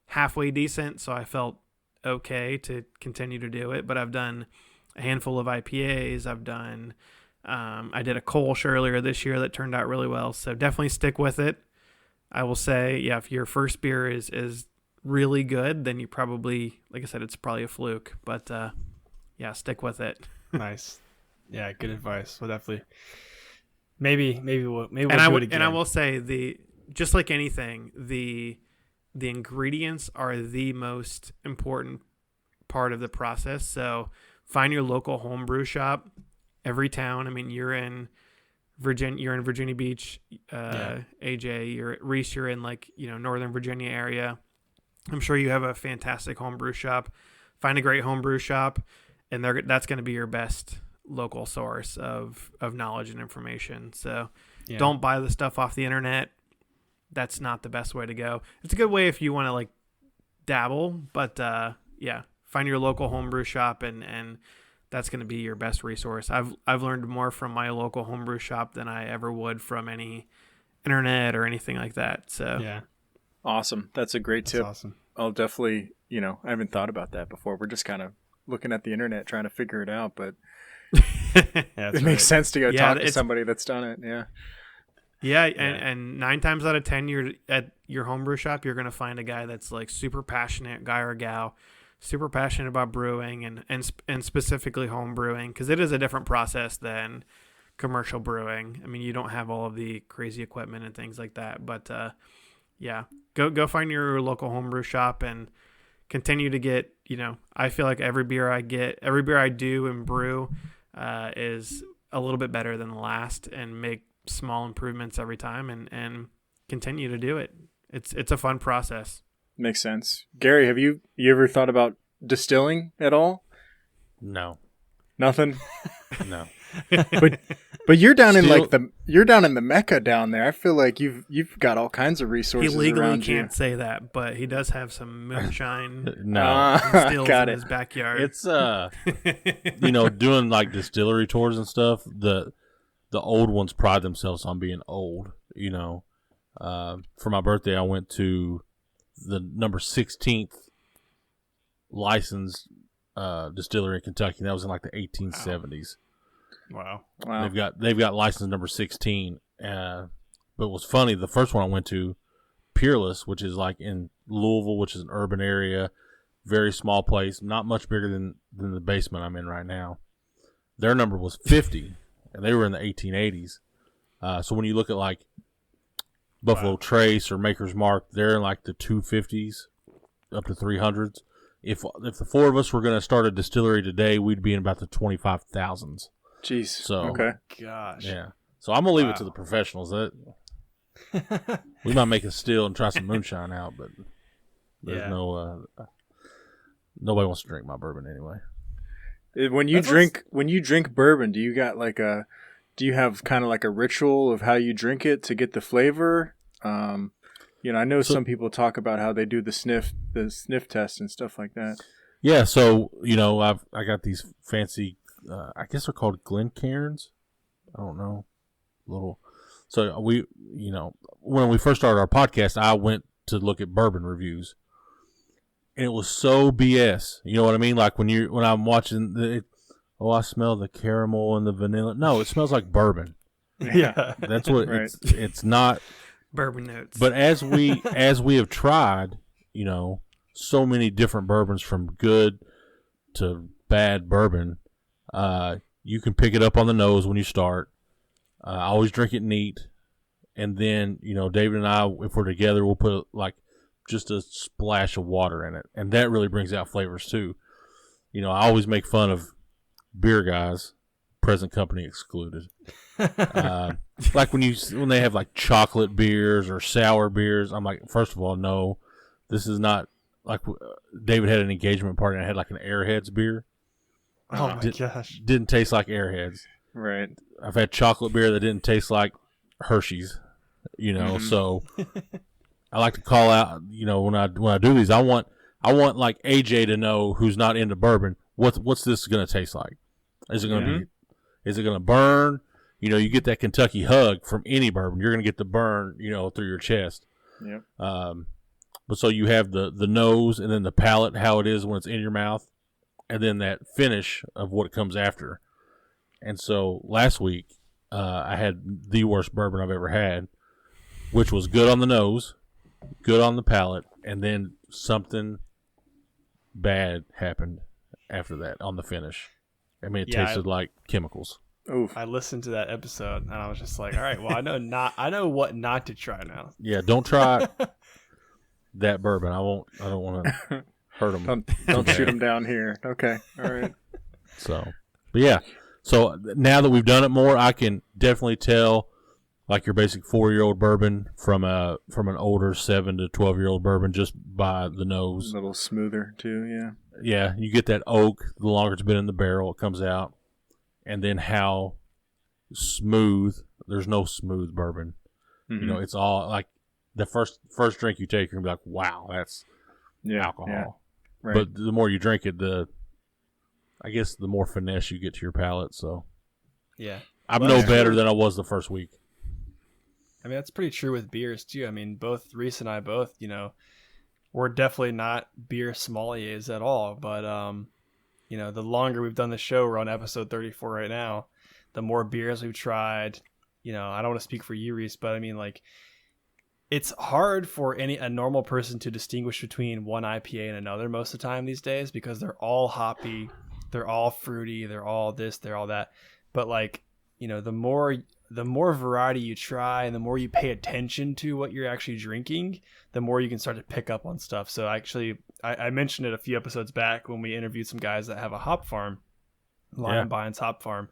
halfway decent, so I felt okay to continue to do it. But I've done a handful of IPAs. I did a Kolsch earlier this year that turned out really well. So definitely stick with it. I will say, yeah, if your first beer is really good, then you probably, like I said, it's probably a fluke. But yeah, stick with it. Nice. Yeah, good advice. We'll definitely maybe we'll do it again. And I will say just like anything, the ingredients are the most important part of the process. So find your local homebrew shop. Every town. I mean, you're in Virginia Beach, AJ. You're at Reese. You're in Northern Virginia area. I'm sure you have a fantastic homebrew shop. Find a great homebrew shop, and that's going to be your best local source of knowledge and information. So don't buy the stuff off the internet. That's not the best way to go. It's a good way if you want to dabble, but find your local homebrew shop and that's going to be your best resource. I've learned more from my local homebrew shop than I ever would from any internet or anything like that. So awesome. That's a great tip. Awesome. I'll definitely, I haven't thought about that before. We're just kind of looking at the internet trying to figure it out, but That's it makes sense to go Yeah, talk to somebody that's done it. Yeah. Yeah, and 9 times out of 10, you're at your homebrew shop, you're gonna find a guy that's like super passionate, guy or gal, super passionate about brewing and specifically home brewing, because it is a different process than commercial brewing. I mean, you don't have all of the crazy equipment and things like that, but yeah, go find your local homebrew shop and continue to get. I feel like every beer I do and brew is a little bit better than the last, and make small improvements every time and continue to do it. It's a fun process. Makes sense. Gary, have you ever thought about distilling at all? No. Nothing. No. But you're down in Still- you're down in the Mecca down there. I feel like you've got all kinds of He resources legally around you. can't say that, but he does have some moonshine No. stills Got in it. his backyard. It's doing like distillery tours and stuff. The old ones pride themselves on being old. For my birthday, I went to the number 16th licensed distillery in Kentucky. And that was in like the 1870s. Wow. Wow. They've got license number 16. But it was funny. The first one I went to, Peerless, which is like in Louisville, which is an urban area, very small place, not much bigger than the basement I'm in right now. Their number was 50, and they were in the 1880s. So when you look at like Buffalo Trace or Maker's Mark, they're in like the 250s up to 300s. If the four of us were going to start a distillery today, we'd be in about the 25,000s. Jeez. So okay. Gosh. yeah. So I'm gonna leave it to the professionals. That we might make a still and try some moonshine out, but there's no nobody wants to drink my bourbon anyway. When you drink bourbon, do you have kind of like a ritual of how you drink it to get the flavor? I know some people talk about how they do the sniff test and stuff like that. Yeah, so I got these fancy, I guess they're called Glencairns. I don't know, little. So when we first started our podcast, I went to look at bourbon reviews, and it was so BS. You know what I mean? Like when I'm watching I smell the caramel and the vanilla. No, it smells like bourbon. Yeah. That's what Right. it's not. Bourbon notes. But as we have tried, so many different bourbons from good to bad bourbon, you can pick it up on the nose when you start. I always drink it neat, and then David and I, if we're together, we'll put like just a splash of water in it, and that really brings out flavors too. I always make fun of beer guys, present company excluded. Like when they have like chocolate beers or sour beers, I'm like, first of all, no, this is not like David had an engagement party and I had like an Airheads beer. Oh my gosh. Didn't taste like Airheads. Right. I've had chocolate beer that didn't taste like Hershey's. So I like to call out. When I do these, I want like AJ to know, who's not into bourbon, what's this going to taste like? Is it going to be? Is it going to burn? You get that Kentucky hug from any bourbon. You're going to get the burn, through your chest. Yep. But so you have the nose and then the palate, how it is when it's in your mouth, and then that finish of what comes after. And so last week, I had the worst bourbon I've ever had, which was good on the nose, good on the palate, and then something bad happened after that on the finish. I mean, it tasted like chemicals. Oof. I listened to that episode and I was just like, all right, well, I know what not to try now. Yeah, don't try that bourbon. I don't want to hurt them. Don't shoot them down here. Okay. All right. So, but yeah. So now that we've done it more, I can definitely tell like your basic 4-year-old bourbon from an older 7 to 12-year-old bourbon just by the nose. A little smoother too. Yeah. Yeah, you get that oak. The longer it's been in the barrel, it comes out, and then how smooth. There's no smooth bourbon. Mm-hmm. It's all like the first drink you take, you're gonna be like, wow, that's alcohol. Yeah. Right. But the more you drink it, I guess the more finesse you get to your palate. So Yeah. I'm Well, no that's better true. than I was the first week. I mean, that's pretty true with beers too. I mean, both Reese and I both, we're definitely not beer sommeliers at all. But you know, the longer we've done the show, we're on episode 34 right now. The more beers we've tried, you know, I don't want to speak for you, Reese, but I mean, like, it's hard for a normal person to distinguish between one IPA and another most of the time these days, because they're all hoppy, they're all fruity, they're all this, they're all that. But like, you know, the more variety you try and the more you pay attention to what you're actually drinking, the more you can start to pick up on stuff. So actually, I mentioned it a few episodes back when we interviewed some guys that have a hop farm, Lion Bynes Hop Farm.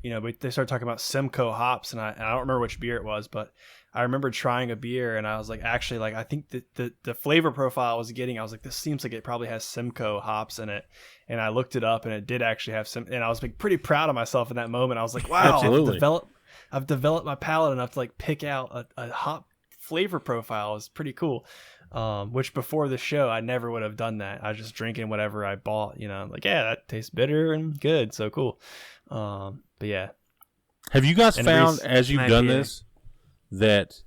You know, but they started talking about Simcoe hops, and I don't remember which beer it was, but I remember trying a beer and I was like, actually, like, I think the flavor profile I was getting, I was like, this seems like it probably has Simcoe hops in it. And I looked it up and it did actually have some, and I was like pretty proud of myself in that moment. I was like, wow, I've developed my palate enough to like pick out a hop flavor profile. Is pretty cool. Which before the show, I never would have done that. I was just drinking whatever I bought, you know, like, yeah, that tastes bitter and good. So cool. But yeah. Have you guys found, Reese, as you've done this, that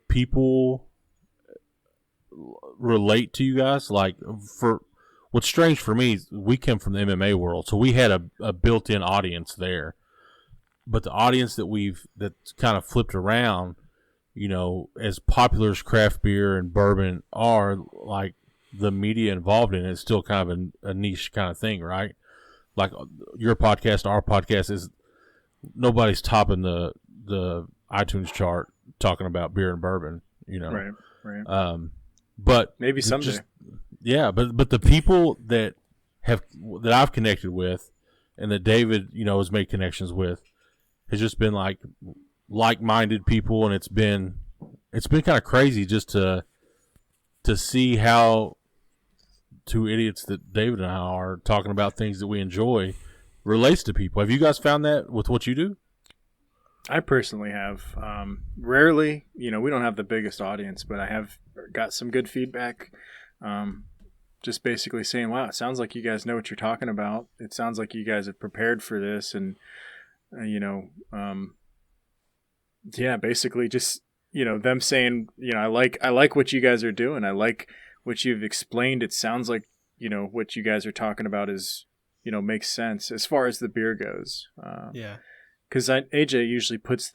people relate to you guys? Like, for what's strange for me, we come from the MMA world, so we had a built-in audience there. But the audience that's kind of flipped around, you know, as popular as craft beer and bourbon are, like, the media involved in it is still kind of a niche kind of thing, right? Like your podcast, our podcast is nobody's topping the iTunes chart talking about beer and bourbon, you know. Right. But maybe someday. But the people that I've connected with, and that David, you know, has made connections with, has just been like-minded people, and it's been kind of crazy just to see how two idiots that David and I are talking about things that we enjoy relates to people. Have you guys found that with what you do? I personally have. Rarely, you know, we don't have the biggest audience, but I have got some good feedback. Just basically saying, wow, it sounds like you guys know what you're talking about. It sounds like you guys have prepared for this. And, you know, yeah, basically just, you know, them saying, you know, I like what you guys are doing. I like what you've explained. It sounds like, you know, what you guys are talking about is, you know, makes sense as far as the beer goes. Yeah. Because AJ usually puts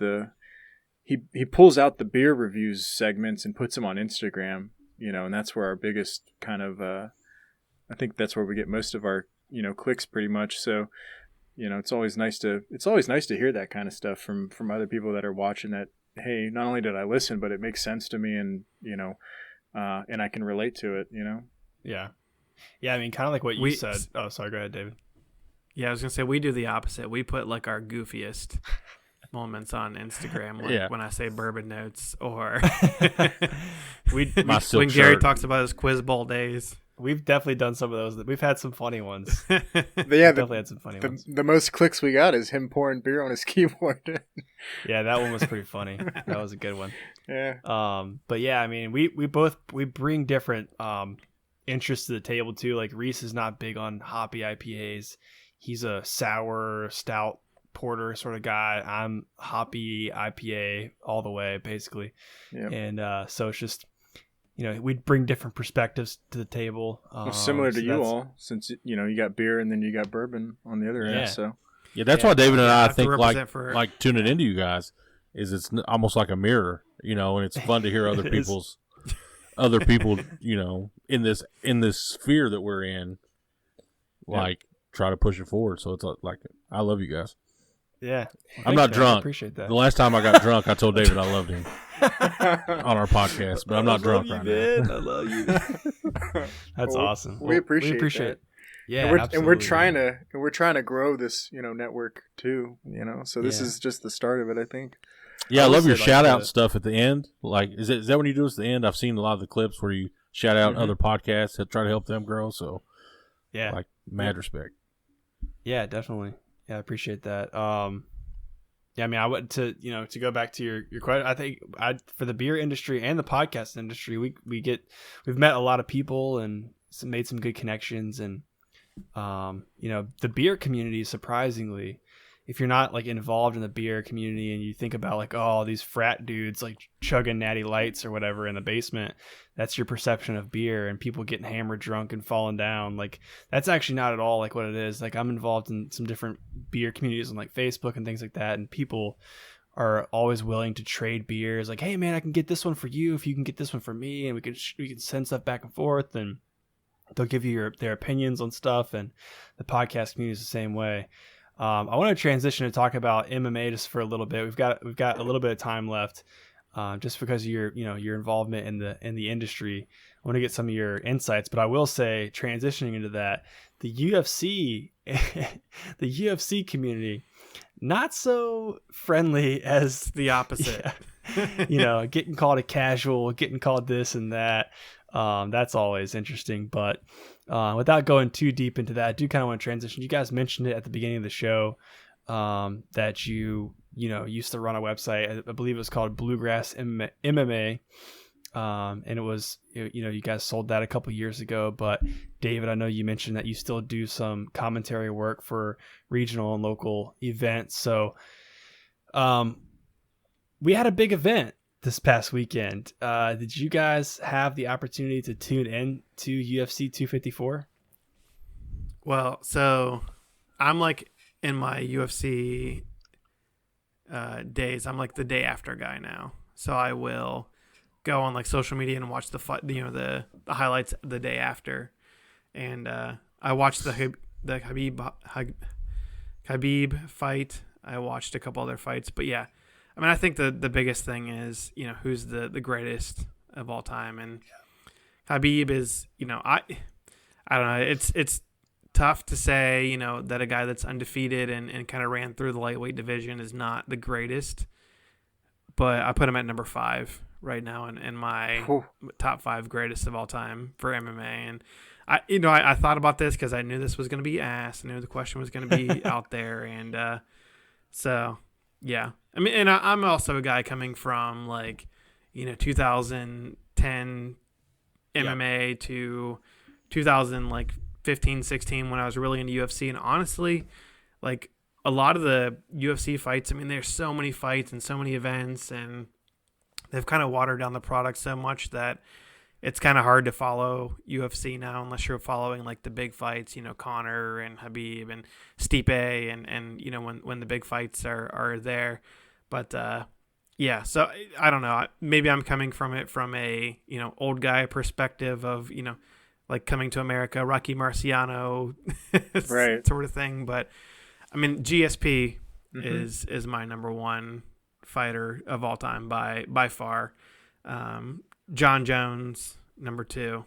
he pulls out the beer reviews segments and puts them on Instagram, you know, and that's where our biggest kind of, I think that's where we get most of our, you know, clicks pretty much. So, you know, it's always nice to hear that kind of stuff from other people that are watching that, hey, not only did I listen, but it makes sense to me, and, you know, and I can relate to it, you know? Yeah. Yeah. I mean, kind of like what you said. Oh, sorry. Go ahead, David. Yeah, I was gonna say we do the opposite. We put like our goofiest moments on Instagram, like when I say bourbon notes, or when Gary talks about his quiz bowl days. We've definitely done some of those. We've had some funny ones. Definitely had some funny ones. The most clicks we got is him pouring beer on his keyboard. Yeah, that one was pretty funny. That was a good one. Yeah. But yeah, I mean, we bring different interests to the table too. Like, Reese is not big on hoppy IPAs. He's a sour, stout, porter sort of guy. I'm hoppy IPA all the way, basically. Yep. And so it's just, you know, we'd bring different perspectives to the table. Similar to you all, since, you know, you got beer and then you got bourbon on the other end. So yeah, that's why David and I think like tuning into you guys is it's almost like a mirror, you know, and it's fun to hear other people, you know, in this sphere that we're in, like. Try to push it forward. So it's like, I love you guys. Yeah. Well, I'm not drunk. I appreciate that. The last time I got drunk, I told David I loved him on our podcast, but I'm not drunk right now. I love you. That's awesome. We appreciate it. Yeah. And we're trying to grow this, you know, network too, you know, so this is just the start of it, I think. Yeah. I love your shout out stuff at the end. Like, is that when you do this at the end? I've seen a lot of the clips where you shout out other podcasts that try to help them grow. So yeah, like, mad respect. Yeah, definitely. Yeah, I appreciate that. Yeah, I mean, I went to go back to your question. I think for the beer industry and the podcast industry, we've met a lot of people and made some good connections, and you know, the beer community, surprisingly, if you're not like involved in the beer community and you think about like, oh, these frat dudes like chugging Natty Lights or whatever in the basement, that's your perception of beer, and people getting hammered drunk and falling down. Like, that's actually not at all like what it is. Like, I'm involved in some different beer communities on like Facebook and things like that, and people are always willing to trade beers. Like, hey man, I can get this one for you if you can get this one for me, and we can send stuff back and forth, and they'll give you their opinions on stuff. And the podcast community is the same way. I want to transition to talk about MMA just for a little bit. We've got a little bit of time left, just because of your involvement in the industry. I want to get some of your insights, but I will say, transitioning into that, the UFC the UFC community, not so friendly as the opposite. Yeah. Getting called a casual, getting called this and that. That's always interesting, but without going too deep into that, I do kind of want to transition. You guys mentioned it at the beginning of the show, that you used to run a website. I believe it was called Bluegrass MMA. And it was, you guys sold that a couple years ago, but David, I know you mentioned that you still do some commentary work for regional and local events. So, we had a big event this past weekend. Did you guys have the opportunity to tune in to UFC 254? Well, so I'm like in my UFC days, I'm like the day after guy now. So I will go on like social media and watch the highlights the day after. And I watched the Khabib fight. I watched a couple other fights, but yeah. I mean, I think the biggest thing is, who's the greatest of all time. And Khabib is, I don't know. It's tough to say, that a guy that's undefeated and kind of ran through the lightweight division is not the greatest. But I put him at number 5 right now in my top 5 greatest of all time for MMA. And I thought about this because I knew this was going to be asked. I knew the question was going to be out there. And so, yeah. I mean, and I'm also a guy coming from 2010 MMA to 2015, 16 when I was really into UFC. And honestly, a lot of the UFC fights, I mean, there's so many fights and so many events, and they've kind of watered down the product so much that it's kind of hard to follow UFC now unless you're following the big fights, Conor and Khabib and Stipe and when the big fights are there. But yeah, so I don't know. Maybe I'm coming from it from a old guy perspective of coming to America, Rocky Marciano, right, sort of thing. But I mean, GSP is my number 1 fighter of all time by far. John Jones, number 2,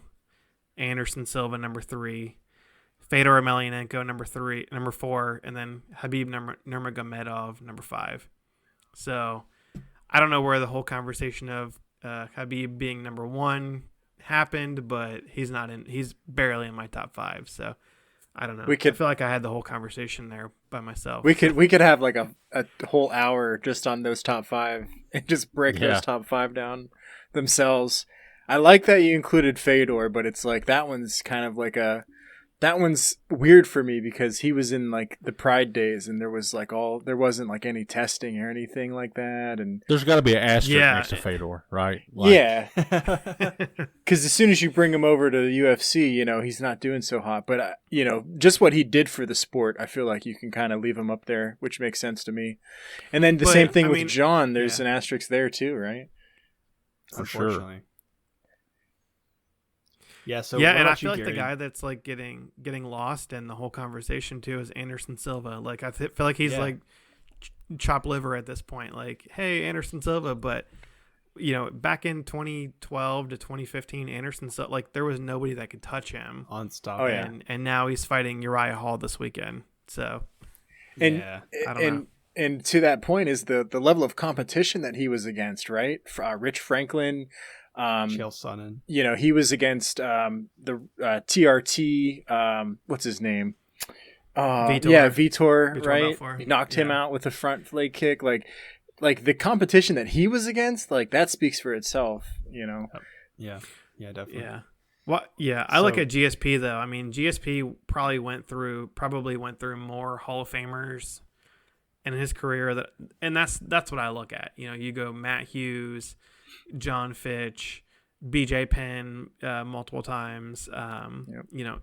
Anderson Silva, number 3, Fedor Emelianenko, number 4, and then Habib Nurmagomedov, number 5. So I don't know where the whole conversation of Habib being number 1 happened, but he's barely in my top 5. So I don't know. I feel like I had the whole conversation there by myself. We could have a whole hour just on those top 5 and just break those top 5 down themselves. I like that you included Fedor, but it's that one's kind of that one's weird for me because he was in the Pride days and there was there wasn't any testing or anything like that, and there's got to be an asterisk next to Fedor, right? Yeah, because as soon as you bring him over to the UFC, he's not doing so hot. But just what he did for the sport, I feel like you can kind of leave him up there, which makes sense to me. And then same thing with John. There's an asterisk there too, right? For sure. Yeah, so yeah, and I feel the guy that's getting lost in the whole conversation too is Anderson Silva. I feel like he's chopped liver at this point. Hey, Anderson Silva, but back in 2012 to 2015, Anderson Silva, there was nobody that could touch him. Unstoppable. Oh yeah, and now he's fighting Uriah Hall this weekend. So, I don't know. And to that point is the level of competition that he was against, right? Rich Franklin. Chael Sonnen. He was against the TRT. What's his name? Vitor. Yeah, Vitor, right? Belfort. He knocked him out with a front leg kick. The competition that he was against, that speaks for itself. Yeah, definitely. Yeah. Well, yeah, I look at GSP though. I mean, GSP probably went through more Hall of Famers in his career and that's what I look at. You know, you go Matt Hughes, John Fitch, BJ Penn multiple times, you know,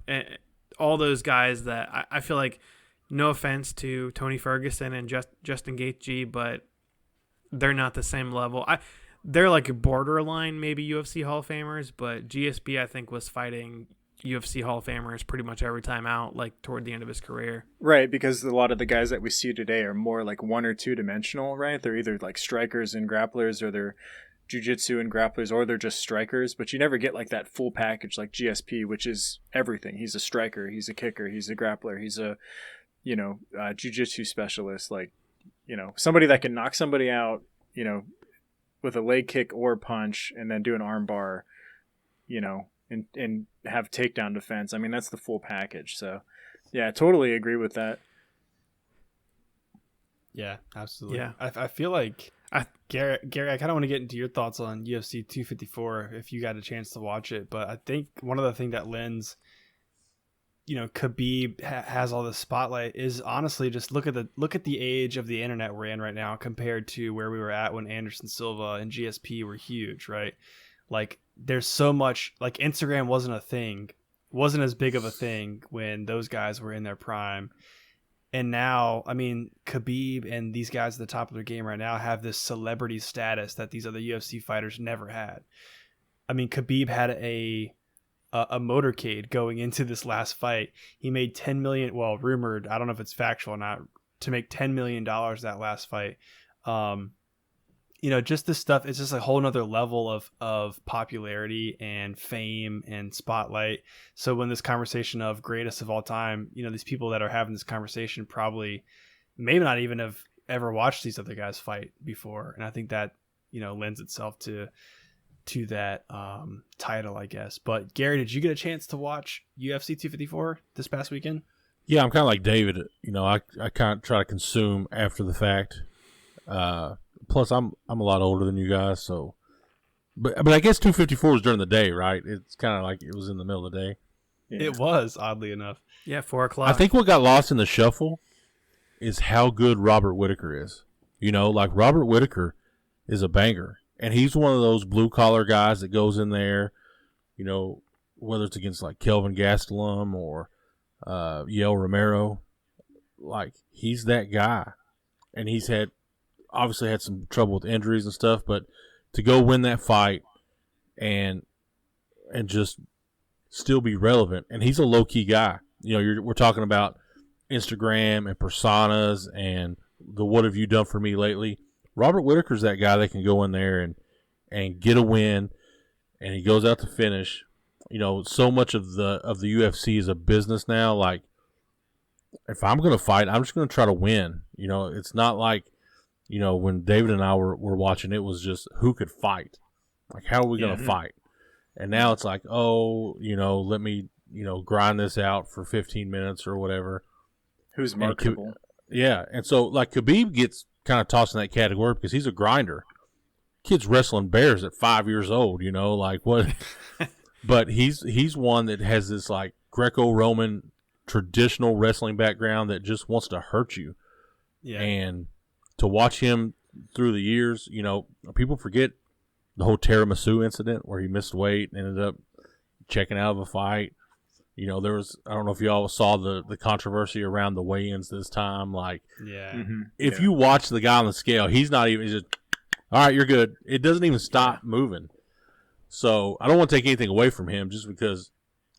all those guys that I feel like, no offense to Tony Ferguson and Justin Gaethje, but they're not the same level. They're like borderline maybe UFC Hall of Famers, but GSP I think was fighting UFC Hall of Famers pretty much every time out, like toward the end of his career. Right, because a lot of the guys that we see today are more like 1 or 2 dimensional, right? They're either like strikers and grapplers, or they're jiu-jitsu and grapplers, or they're just strikers, but you never get like that full package like GSP, which is everything. He's a striker, he's a kicker, he's a grappler, he's a, you know, jiu-jitsu specialist, like, you know, somebody that can knock somebody out, you know, with a leg kick or punch, and then do an arm bar, you know, and have takedown defense. I mean, that's the full package. So, yeah, I totally agree with that. Yeah, absolutely. Yeah. I feel like Gary, I kind of want to get into your thoughts on UFC 254 if you got a chance to watch it. But I think one of the things that lends, you know, Khabib has all the spotlight is honestly just look at the age of the internet we're in right now compared to where we were at when Anderson Silva and GSP were huge, right? Like, there's so much, like, Instagram wasn't as big of a thing when those guys were in their prime. And now, I mean, Khabib and these guys at the top of their game right now have this celebrity status that these other UFC fighters never had. I mean, Khabib had a motorcade going into this last fight. He made $10 million, well, rumored, I don't know if it's factual or not, to make $10 million that last fight. You know, just this stuff, it's just a whole nother level of popularity and fame and spotlight. So when this conversation of greatest of all time, you know, these people that are having this conversation probably maybe not even have ever watched these other guys fight before. And I think that, you know, lends itself to that title, I guess. But Gary, did you get a chance to watch UFC 254 this past weekend? Yeah, I'm kind of like David. You know, I kind of try to consume after the fact. Plus, I'm a lot older than you guys, so. But I guess 254 was during the day, right? It's kind of like it was in the middle of the day. Yeah. It was, oddly enough. Yeah, 4:00. I think what got lost in the shuffle is how good Robert Whittaker is. You know, like Robert Whittaker is a banger, and he's one of those blue collar guys that goes in there. You know, whether it's against like Kelvin Gastelum or Yael Romero, like he's that guy, and he's obviously had some trouble with injuries and stuff, but to go win that fight and just still be relevant, and he's a low key guy. You know, we're talking about Instagram and personas and the what have you done for me lately. Robert Whittaker's that guy that can go in there and get a win, and he goes out to finish. You know, so much of the UFC is a business now. Like, if I'm going to fight, I'm just going to try to win. You know, it's not like, you know, when David and I were watching, it was just who could fight. Like, how are we going to fight? And now it's like, oh, you know, let me, you know, grind this out for 15 minutes or whatever. Who's marketable? Yeah. And so, like, Khabib gets kind of tossed in that category because he's a grinder. Kid's wrestling bears at 5 years old, you know, like what? But he's one that has this, like, Greco-Roman traditional wrestling background that just wants to hurt you. Yeah. And to watch him through the years, you know, people forget the whole tiramisu incident where he missed weight and ended up checking out of a fight. You know, there was, I don't know if you all saw the controversy around the weigh-ins this time. Like, yeah, if you watch the guy on the scale, he's just, all right, you're good. It doesn't even stop moving. So I don't want to take anything away from him just because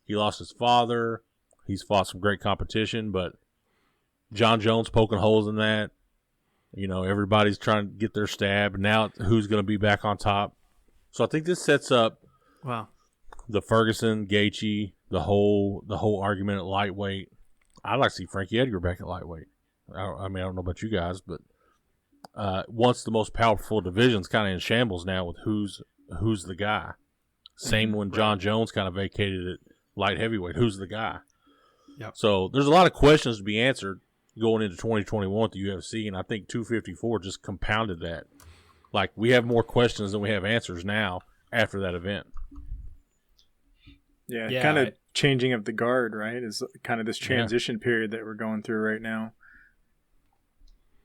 he lost his father. He's fought some great competition, but John Jones poking holes in that. You know, everybody's trying to get their stab. Now, who's going to be back on top? So I think this sets up the Ferguson, Gaethje, the whole argument at lightweight. I'd like to see Frankie Edgar back at lightweight. I mean, I don't know about you guys, but once the most powerful division's kind of in shambles now with who's the guy. Same when John Jones kind of vacated at light heavyweight. Who's the guy? Yep. So there's a lot of questions to be answered going into 2021 with the UFC, and I think 254 just compounded that. Like, we have more questions than we have answers now after that event. Yeah, kind of changing of the guard, right? Is kind of this transition period that we're going through right now.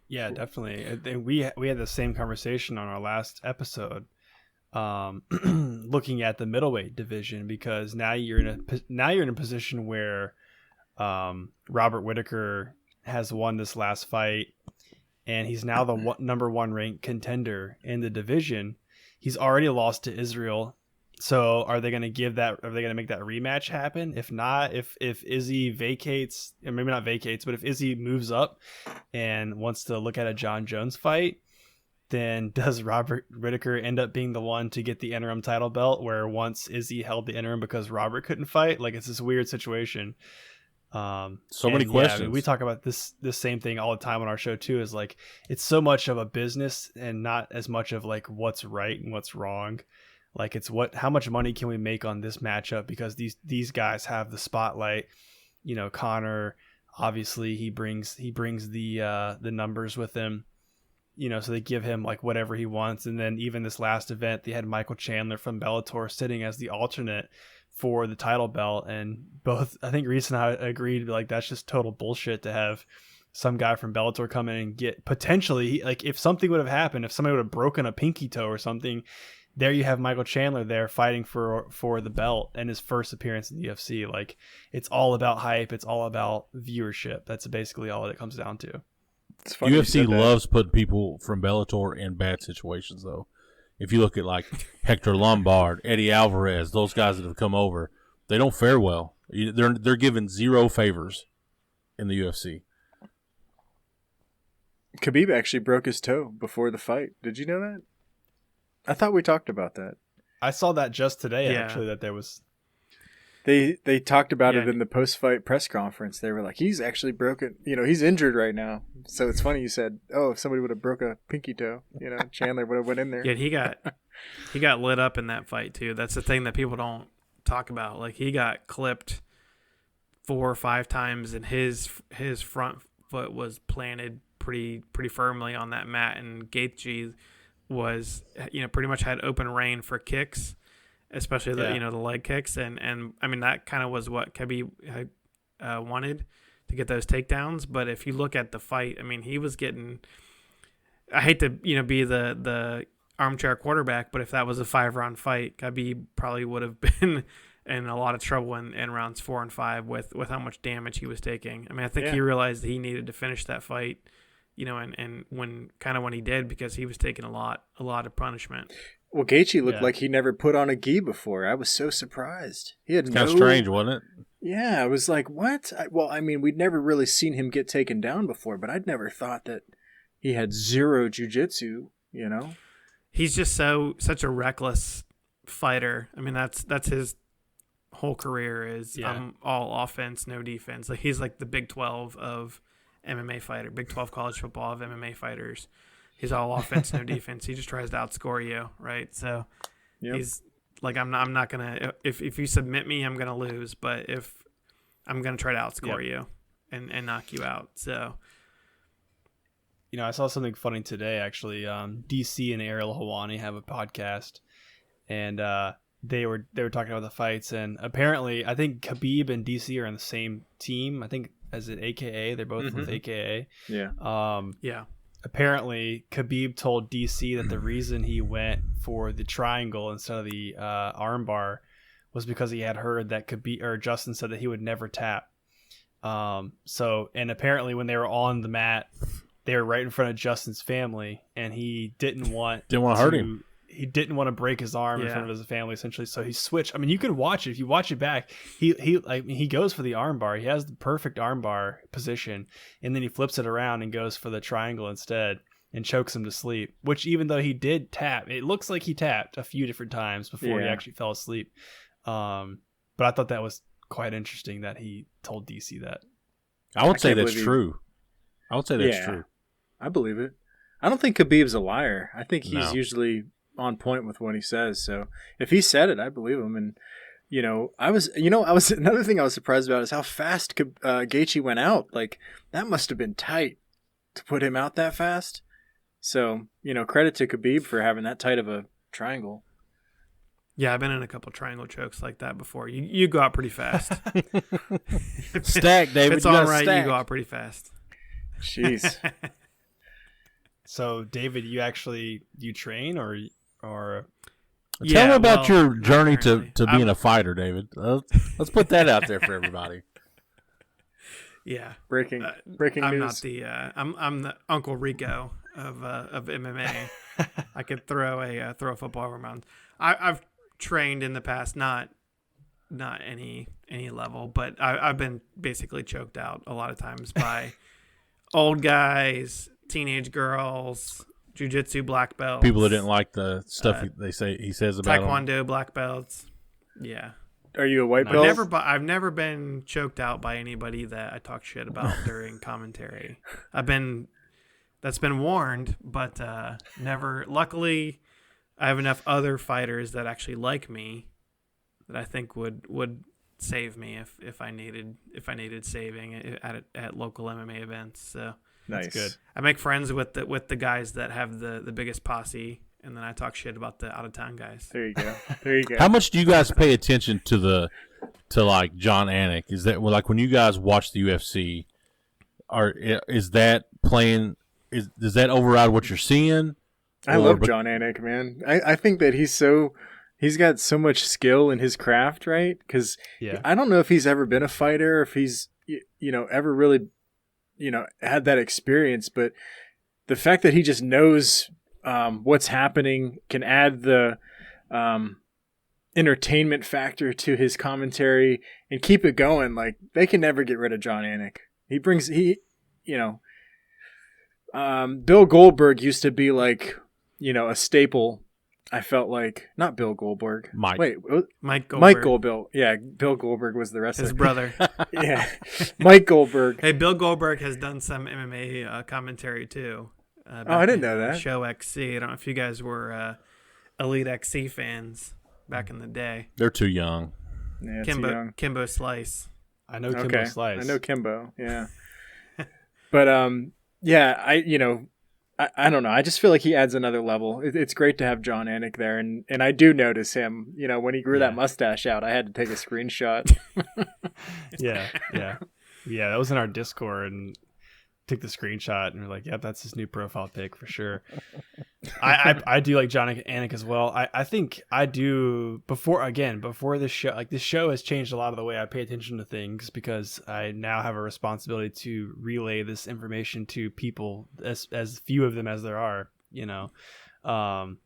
Yeah, definitely. And we had the same conversation on our last episode, looking at the middleweight division, because now you're in a position where Robert Whittaker has won this last fight, and he's now the number one ranked contender in the division. He's already lost to Israel. So are they going to make that rematch happen? If not, if Izzy vacates, or maybe not vacates, but if Izzy moves up and wants to look at a John Jones fight, then does Robert Whittaker end up being the one to get the interim title belt, where once Izzy held the interim because Robert couldn't fight? Like, it's this weird situation. Many questions. I mean, we talk about this same thing all the time on our show too, is like, it's so much of a business and not as much of like what's right and what's wrong. Like, it's how much money can we make on this matchup, because these guys have the spotlight. You know, Connor, obviously he brings the numbers with him, you know, so they give him like whatever he wants. And then even this last event, they had Michael Chandler from Bellator sitting as the alternate for the title belt, and both, I think Reese and I agreed, like, that's just total bullshit to have some guy from Bellator come in and get potentially, like, if something would have happened, if somebody would have broken a pinky toe or something, there you have Michael Chandler there fighting for the belt and his first appearance in the UFC. Like, it's all about hype. It's all about viewership. That's basically all it comes down to. UFC loves putting people from Bellator in bad situations, though. If you look at like Hector Lombard, Eddie Alvarez, those guys that have come over, they don't fare well. They're given zero favors in the UFC. Khabib actually broke his toe before the fight. Did you know that? I thought we talked about that. I saw that just today, actually, that there was... They talked about it in the post-fight press conference. They were like, he's actually broken, you know, he's injured right now. So it's funny you said, oh, if somebody would have broke a pinky toe, you know, Chandler would have went in there. Yeah, he got lit up in that fight too. That's the thing that people don't talk about. Like, he got clipped 4 or 5 times, and his front foot was planted pretty firmly on that mat, and Gaethje was, you know, pretty much had open reign for kicks, especially the leg kicks, and I mean, that kind of was what Khabib wanted, to get those takedowns. But if you look at the fight, I mean, he was getting, I hate to, you know, be the armchair quarterback, but if that was a 5-round fight, Khabib probably would have been in a lot of trouble in rounds 4 and 5 with how much damage he was taking. I mean, I think he realized that he needed to finish that fight, you know, and when he did, because he was taking a lot of punishment. Well, Gaethje looked like he never put on a gi before. I was so surprised. He had kind of strange, wasn't it? Yeah, I was like, what? I mean, we'd never really seen him get taken down before, but I'd never thought that he had zero jiu-jitsu, you know? He's just such a reckless fighter. I mean, that's his whole career is all offense, no defense. Like, he's like the Big 12 of MMA fighter, Big 12 college football of MMA fighters. He's all offense, no defense. He just tries to outscore you, right? So he's like, I'm not gonna, if you submit me, I'm gonna lose. But if I'm gonna try to outscore you and knock you out. So, you know, I saw something funny today, actually. DC and Ariel Helwani have a podcast, and they were talking about the fights, and apparently, I think Khabib and DC are on the same team. I think, as it AKA, they're both with AKA. Yeah. Apparently, Khabib told DC that the reason he went for the triangle instead of the armbar was because he had heard that Justin said that he would never tap. So, and apparently when they were on the mat, they were right in front of Justin's family, and he didn't want to hurt him. He didn't want to break his arm in front of his family, essentially. So he switched. I mean, you can watch it. If you watch it back, he goes for the armbar. He has the perfect armbar position, and then he flips it around and goes for the triangle instead and chokes him to sleep. Which, even though he did tap, it looks like he tapped a few different times before he actually fell asleep. But I thought that was quite interesting that he told DC that. I would say that's true. I would say that's true. I believe it. I don't think Khabib's a liar. I think he's usually on point with what he says. So if he said it, I believe him. And I was another thing I was surprised about is how fast Gaethje went out. Like, that must have been tight to put him out that fast. So, credit to Khabib for having that tight of a triangle. Yeah, I've been in a couple triangle chokes like that before. You go out pretty fast. Stack, David. If it's all right, you go out pretty fast. Jeez. So, David, you train or Tell me about well, your journey to apparently. being a fighter, David. Let's put that out there for everybody. Yeah. Breaking I'm news. not the I'm the Uncle Rico of MMA. I could throw a football over mountains. I've trained in the past, not any level, but I've been basically choked out a lot of times by old guys, teenage girls, jiu-jitsu black belts, People that didn't like the stuff he says about them. taekwondo black belts. Yeah. Are you a white Nice. belt? I've never been choked out by anybody that I talk shit about during commentary. That's been warned, but never. Luckily, I have enough other fighters that actually like me that I think would save me if I needed saving at local MMA events. So Nice. good. I make friends with the guys that have the biggest posse, and then I talk shit about the out of town guys. There you go. There you go. How much do you guys pay attention to like John Anik? Is that like when you guys watch the UFC? Is that playing? Does that override what you're seeing? I love John Anik, man. I think that he's got so much skill in his craft, right? Because Yeah. I don't know if he's ever been a fighter, or if he's ever really had that experience, but the fact that he just knows what's happening, can add the entertainment factor to his commentary and keep it going. Like, they can never get rid of John Anik. Bill Goldberg used to be like, a staple. I felt like, not Bill Goldberg. Mike. Wait, Mike Goldberg, Mike Goldberg. Yeah, Bill Goldberg was the wrestler. his brother. Yeah, Mike Goldberg. Hey, Bill Goldberg has done some MMA commentary too. I didn't know that. Show XC. I don't know if you guys were Elite XC fans back in the day. They're too young. Yeah, too young. Kimbo Slice. I know Kimbo Slice. I know Kimbo. Yeah, but yeah, I don't know. I just feel like he adds another level. It's great to have John Anik there, and I do notice him. When he grew that mustache out, I had to take a screenshot. Yeah. That was in our Discord, and took the screenshot, and we're like, "Yep, that's his new profile pic for sure." I do like John Anik as well. I think I do before this show. Like, this show has changed a lot of the way I pay attention to things, because I now have a responsibility to relay this information to people, as few of them as there are, and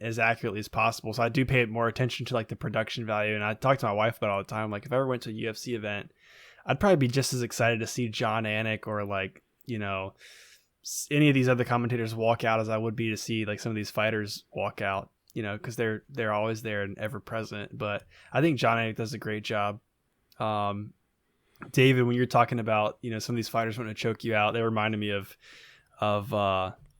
as accurately as possible. So I do pay more attention to like the production value, and I talk to my wife about it all the time. Like, if I ever went to a UFC event, I'd probably be just as excited to see John Anik or like, any of these other commentators walk out as I would be to see like some of these fighters walk out, because they're always there and ever present. But I think John Anik does a great job. David, when you're talking about, some of these fighters wanting to choke you out, they reminded me of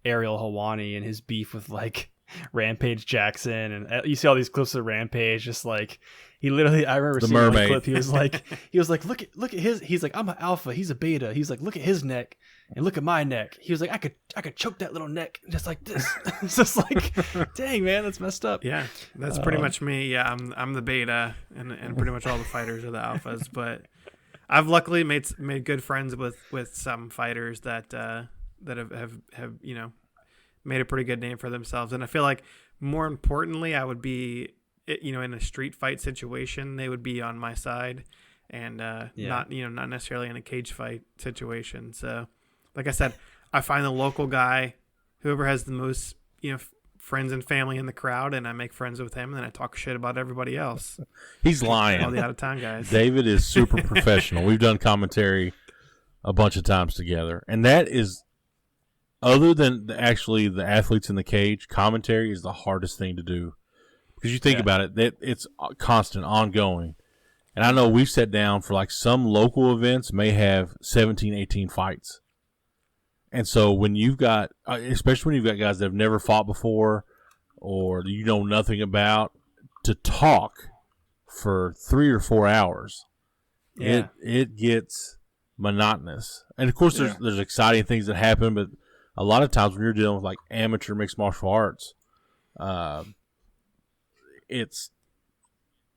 Ariel Helwani and his beef with like Rampage Jackson, and you see all these clips of Rampage, just like he literally, I remember seeing one clip, he was like look at his, he's like, I'm an alpha, he's a beta, he's like, look at his neck and look at my neck. He was like, I could choke that little neck just like this. It's just like, dang, man, that's messed up. Yeah, that's pretty much me. Yeah, I'm the beta, and pretty much all the fighters are the alphas. But I've luckily made good friends with some fighters that have made a pretty good name for themselves. And I feel like, more importantly, I would be, in a street fight situation, they would be on my side, and not necessarily in a cage fight situation. So, like I said, I find the local guy, whoever has the most, friends and family in the crowd, and I make friends with him, and then I talk shit about everybody else. He's lying. All the out of town guys. David is super professional. We've done commentary a bunch of times together, and that is, other than actually the athletes in the cage, commentary is the hardest thing to do, because you think about it, that it's constant, ongoing. And I know we've sat down for like some local events may have 17, 18 fights. And so when you've got, especially when you've got guys that have never fought before or you know nothing about, to talk for 3 or 4 hours, it gets monotonous. And of course there's exciting things that happen, but a lot of times when you're dealing with like amateur mixed martial arts, it's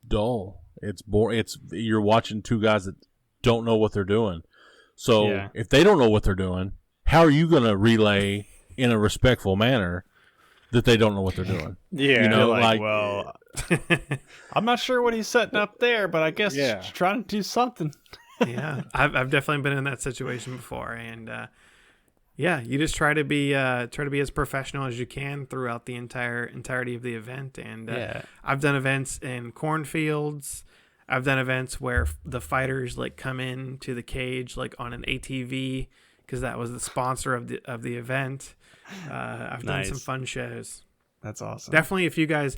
dull. It's boring. You're watching two guys that don't know what they're doing. So if they don't know what they're doing, how are you going to relay in a respectful manner, that they don't know what they're doing. Yeah. You know, You're like, well, I'm not sure what he's setting up there, but I guess Yeah. he's trying to do something. Yeah, I've definitely been in that situation before, and yeah, you just try to be as professional as you can throughout the entirety of the event. And Yeah. I've done events in cornfields. I've done events where the fighters like come in to the cage like on an ATV because that was the sponsor of the event. I've done some Nice. fun shows. That's awesome. Definitely, if you guys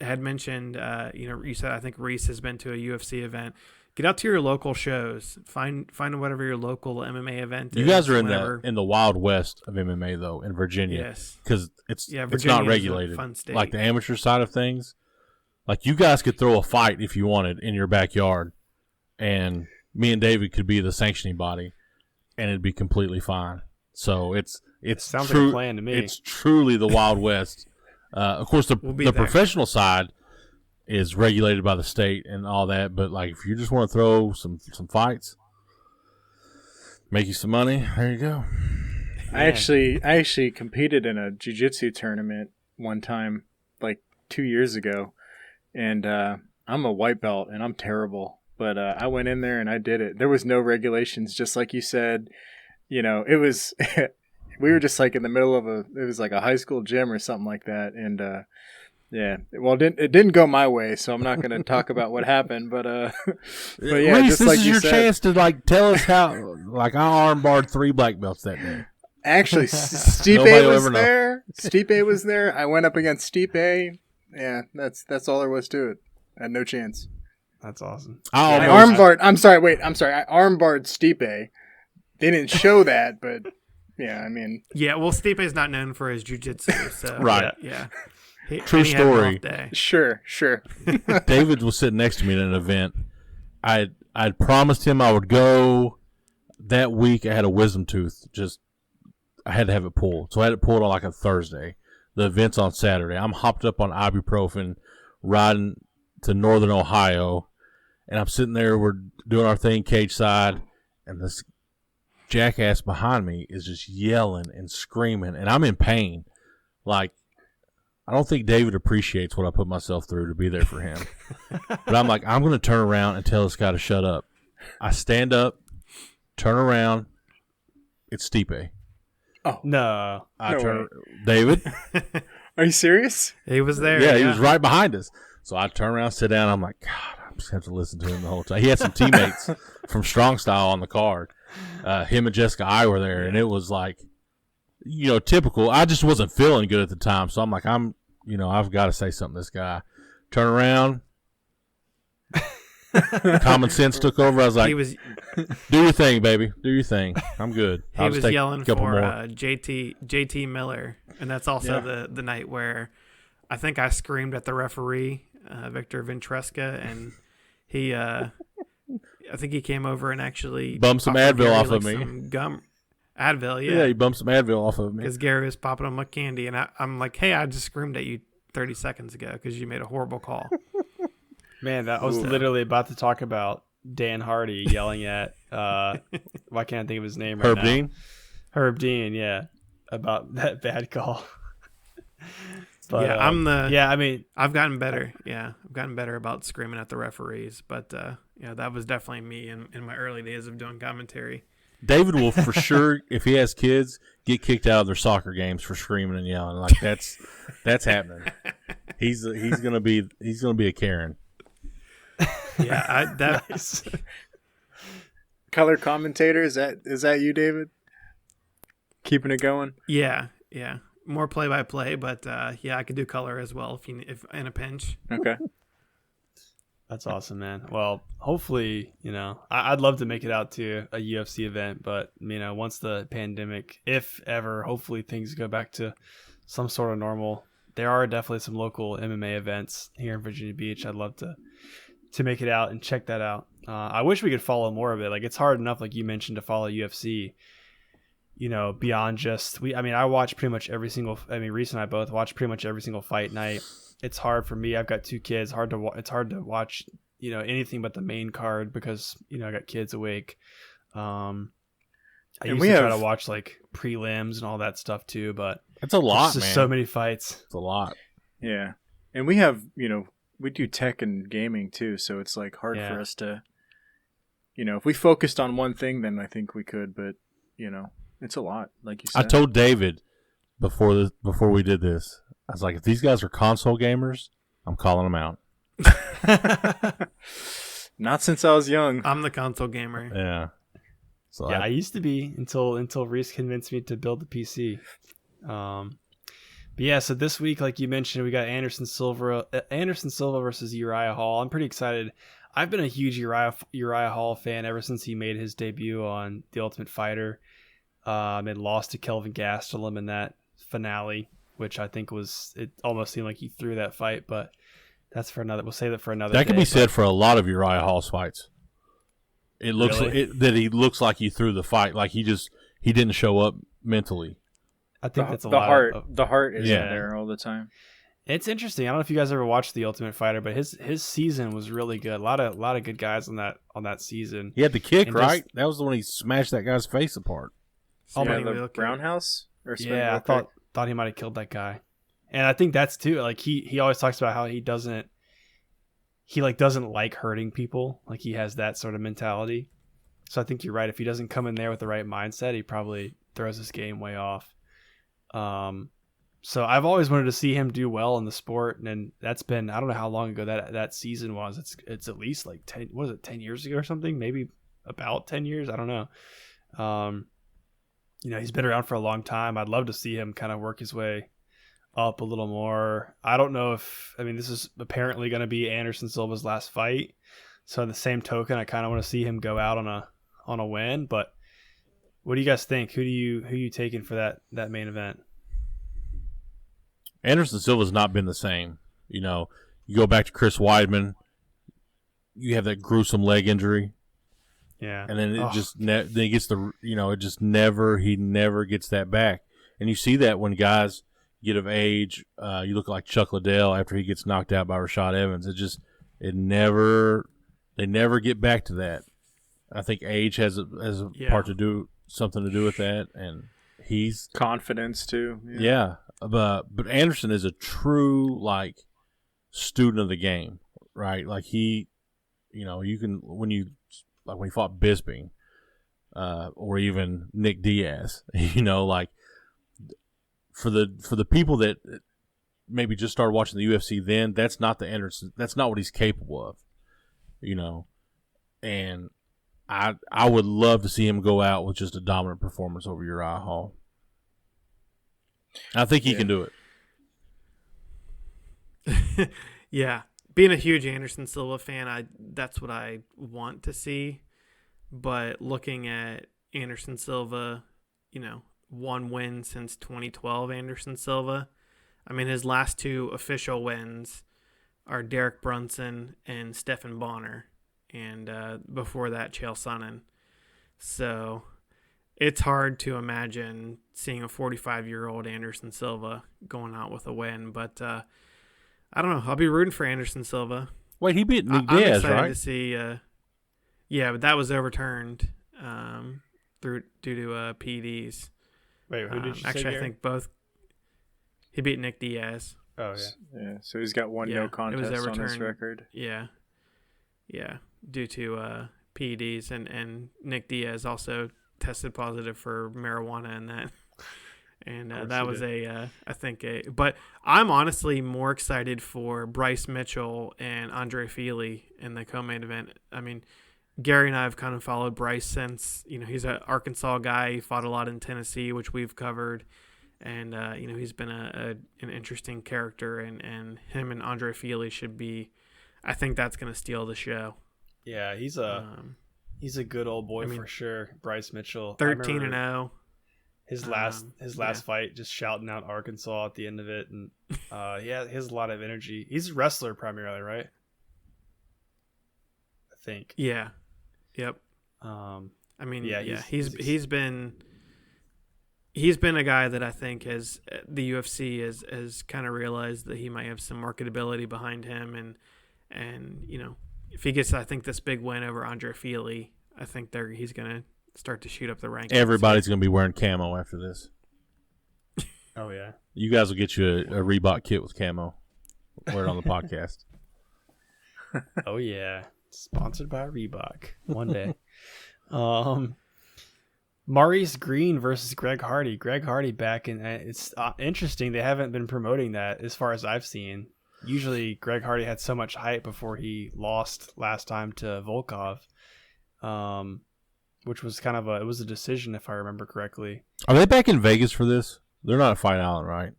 had mentioned, you said I think Reese has been to a UFC event. Get out to your local shows. Find whatever your local MMA event is. You guys are whenever. in the wild west of MMA though, in Virginia. Yes. Because it's Virginia not is a regulated. fun state. Like the amateur side of things. Like you guys could throw a fight if you wanted in your backyard, and me and David could be the sanctioning body, and it'd be completely fine. So it sounds like a plan to me. It's truly the Wild West. Of course, the We'll be there. professional side is regulated by the state and all that. But like, if you just want to throw some fights, make you some money, there you go. I actually competed in a jiu-jitsu tournament one time, like 2 years ago, and I'm a white belt and I'm terrible. But I went in there and I did it. There was no regulations, just like you said. You know, it was we were just like in the middle of it was like a high school gym or something like that. And yeah, well, it didn't go my way, so I'm not going to talk about what happened. But yeah, Reese, just this like is you your said, chance to like tell us how. Like I armbarred 3 black belts that day. actually, Nobody Stipe will was ever know. there. Stipe was there. I went up against Stipe. Yeah, that's all there was to it. I had no chance. That's awesome. I almost- armbarred. I'm sorry. I armbarred Stipe. They didn't show that, but yeah, I mean, Yeah, well, Stipe is not known for his jiu-jitsu, so Right. Yeah. True And he had an story. off day. sure. David was sitting next to me at an event. I'd promised him I would go that week. I had a wisdom tooth. I had to have it pulled. So I had it pulled on like a Thursday. The event's on Saturday. I'm hopped up on ibuprofen, riding to northern Ohio, and I'm sitting there. We're doing our thing cage side, and this jackass behind me is just yelling and screaming, and I'm in pain. Like, I don't think David appreciates what I put myself through to be there for him. But I'm like, I'm going to turn around and tell this guy to shut up. I stand up, turn around. It's Stipe. No. No way. David? Are you serious? He was there. Yeah, he was right behind us. So I turn around, sit down. I'm like, God, I'm just going to have to listen to him the whole time. He had some teammates from Strong Style on the card. Him and Jessica I were there, and it was like, typical. I just wasn't feeling good at the time, so I'm like, I've got to say something to this guy. Turn around. Common sense took over. I was like, He was do your thing, baby. Do your thing. I'm good. he I'll just was take yelling a for couple more. JT Miller, and that's also the night where I think I screamed at the referee, Victor Ventresca, and he I think he came over and actually Bumped some offered Advil Gary, off like, of me. some gum Advil, Yeah, he bumped some Advil off of me. because Gary was popping on my candy, and I'm like, hey, I just screamed at you 30 seconds ago because you made a horrible call. Man, I was literally about to talk about Dan Hardy yelling at why can't I think of his name right Herb now? Dean? Herb Dean, yeah. About that bad call. But, yeah, I mean, I've gotten better. Yeah, I've gotten better about screaming at the referees, but that was definitely me in my early days of doing commentary. David will for sure, if he has kids, get kicked out of their soccer games for screaming and yelling. Like that's happening. He's gonna be a Karen. Yeah, nice. Color commentator, is that you, David? Keeping it going. yeah, more play by play, but I could do color as well if in a pinch. Okay. That's awesome, man. Well, hopefully, I'd love to make it out to a UFC event, but once the pandemic, if ever, hopefully things go back to some sort of normal. There are definitely some local MMA events here in Virginia Beach. I'd love to make it out and check that out. I wish we could follow more of it. Like, it's hard enough, like you mentioned, to follow UFC, beyond just I watch pretty much every single, Reese and I both watch pretty much every single fight night. It's hard for me. I've got 2 kids. It's hard to watch, anything but the main card because, I got kids awake. I I And used to try to watch like prelims and all that stuff too, but It's a lot, there's just man. so many fights. It's a lot. Yeah. And we have, we do tech and gaming too, so it's like hard Yeah. for us to, if we focused on one thing, then I think we could, but, it's a lot, like you said. I told David before we did this, I was like, if these guys are console gamers, I'm calling them out. Not since I was young. I'm the console gamer. Yeah. So Yeah, I used to be until Reese convinced me to build the PC. But yeah, so this week, like you mentioned, we got Anderson Silva versus Uriah Hall. I'm pretty excited. I've been a huge Uriah Hall fan ever since he made his debut on The Ultimate Fighter. And lost to Kelvin Gastelum in that finale, which I think it almost seemed like he threw that fight, but that's for another. We'll save that for another. That can day, be said for a lot of Uriah Hall's fights. It looks Really? that he looks like he threw the fight, like he didn't show up mentally. I think that's a the lot. heart. Of, The heart isn't Yeah. there all the time. it's interesting. I don't know if you guys ever watched The Ultimate Fighter, but his season was really good. A lot of good guys on that season. He had the kick, And right? just- That was the one he smashed that guy's face apart. Oh, Yeah, man, the Brown House? Or spin Yeah, I real quick? thought he might have killed that guy, and I think that's too. Like he always talks about how he doesn't like hurting people. Like he has that sort of mentality. So I think you're right. If he doesn't come in there with the right mindset, he probably throws his game way off. So I've always wanted to see him do well in the sport, and that's been, I don't know how long ago that season was. It's at least like 10. What was it, 10 years ago or something? Maybe about 10 years. I don't know. He's been around for a long time. I'd love to see him kind of work his way up a little more. I don't know this is apparently going to be Anderson Silva's last fight. So on the same token, I kind of want to see him go out on a win. But what do you guys think? Who you taking for that main event? Anderson Silva's not been the same. You go back to Chris Weidman, you have that gruesome leg injury. Yeah, And then then he gets he never gets that back. And you see that when guys get of age, you look like Chuck Liddell after he gets knocked out by Rashad Evans. They never get back to that. I think age has a something to do with that, and he's confidence too. yeah. But Anderson is a true student of the game, right? Like you can when he fought Bisping, or even Nick Diaz, for the people that maybe just started watching the UFC then, that's not the Anderson. That's not what he's capable of, And I would love to see him go out with just a dominant performance over Uriah Hall. I think he can do it. Yeah. Being a huge Anderson Silva fan, that's what I want to see. But looking at Anderson Silva, one win since 2012, Anderson Silva. I mean, his last two official wins are Derek Brunson and Stephan Bonner. And before that, Chael Sonnen. So it's hard to imagine seeing a 45-year-old Anderson Silva going out with a win. But I don't know. I'll be rooting for Anderson Silva. Wait, he beat Nick I'm Diaz, excited right? to see. Yeah, but that was overturned due to PEDs. Wait, who did you actually, say? I think both. He beat Nick Diaz. Oh yeah. Yeah, so he's got one no contest on his record. Yeah, due to PEDs, and Nick Diaz also tested positive for marijuana in that. And that was but I'm honestly more excited for Bryce Mitchell and Andre Fili in the co-main event. I mean, Gary and I have kind of followed Bryce since, he's an Arkansas guy. He fought a lot in Tennessee, which we've covered. And, he's been an interesting character, and him and Andre Fili should be, I think that's going to steal the show. Yeah, he's a good old boy for sure. Bryce Mitchell, 13-0. His last fight, just shouting out Arkansas at the end of it, and he has a lot of energy. He's a wrestler primarily, right? I think. Yeah. Yep. He's been a guy that I think has the UFC has kind of realized that he might have some marketability behind him, and if he gets, I think, this big win over Andre Fili, I think he's gonna start to shoot up the rankings. Everybody's going to be wearing camo after this. Oh yeah. You guys will get you a Reebok kit with camo. Wear it on the podcast. Oh yeah. Sponsored by Reebok one day. Maurice Green versus Greg Hardy. Greg Hardy back in. It's interesting. They haven't been promoting that as far as I've seen. Usually, Greg Hardy had so much hype before he lost last time to Volkov, which was kind of it was a decision if I remember correctly. Are they back in Vegas for this? They're not at Fight Island, right?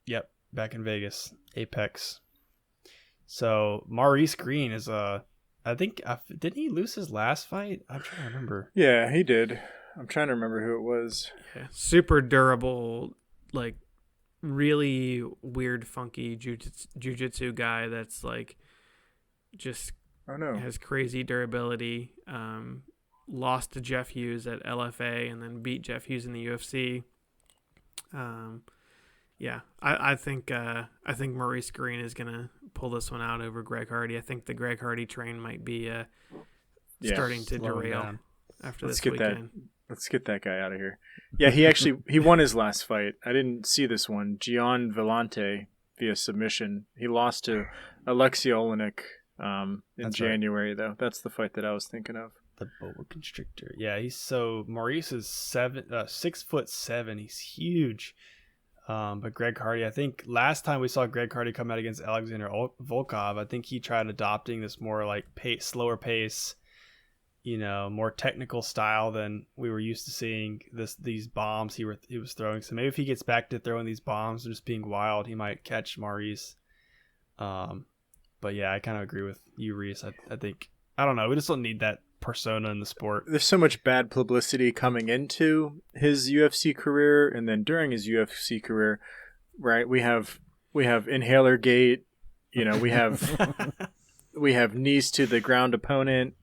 Yep, back in Vegas, Apex. So Maurice Green is I think didn't he lose his last fight? I'm trying to remember. Yeah, he did. I'm trying to remember who it was. Yeah. Super durable, like really weird, funky jiu-jitsu guy that's like just has crazy durability. Lost to Jeff Hughes at LFA and then beat Jeff Hughes in the UFC. I think Maurice Green is gonna pull this one out over Greg Hardy. I think the Greg Hardy train might be starting to derail after this weekend. Let's get that guy out of here. Yeah, he won his last fight. I didn't see this one. Gian Villante via submission. He lost to Alexei Olenek in January, though. That's the fight that I was thinking of. The boa constrictor. Yeah, Maurice is 6'7". He's huge. But Greg Hardy, I think last time we saw Greg Hardy come out against Alexander Volkov, I think he tried adopting this more like slower pace, more technical style than we were used to seeing. These bombs he was throwing. So maybe if he gets back to throwing these bombs and just being wild, he might catch Maurice. But yeah, I kind of agree with you, Reese. I think I don't know. We just don't need that persona in the sport. There's so much bad publicity coming into his UFC career and then during his UFC career, right? We have Inhaler Gate, we have knees to the ground opponent,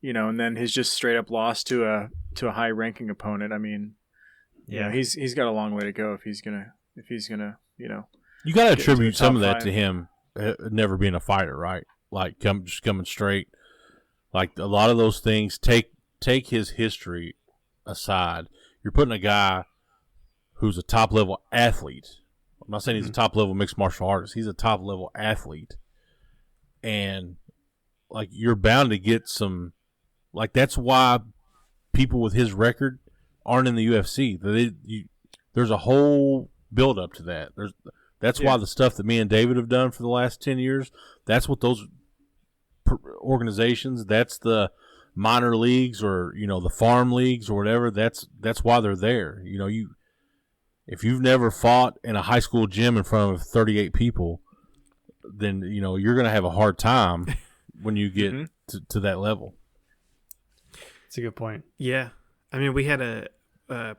and then his just straight up loss to a high ranking opponent. I mean, he's got a long way to go if he's gonna You got to attribute some of that to him never being a fighter, right? Like just coming straight. Like a lot of those things, take his history aside. You're putting a guy who's a top level athlete. I'm not saying he's a top level mixed martial artist. He's a top level athlete, and like you're bound to get some. Like that's why people with his record aren't in the UFC. There's a whole build up to that. That's why the stuff that me and David have done for the last 10 years. That's what those organizations, that's the minor leagues or the farm leagues or whatever, that's why they're there. If you've never fought in a high school gym in front of 38 people, then you're going to have a hard time when you get to that level. That's a good point. Yeah, I mean, we had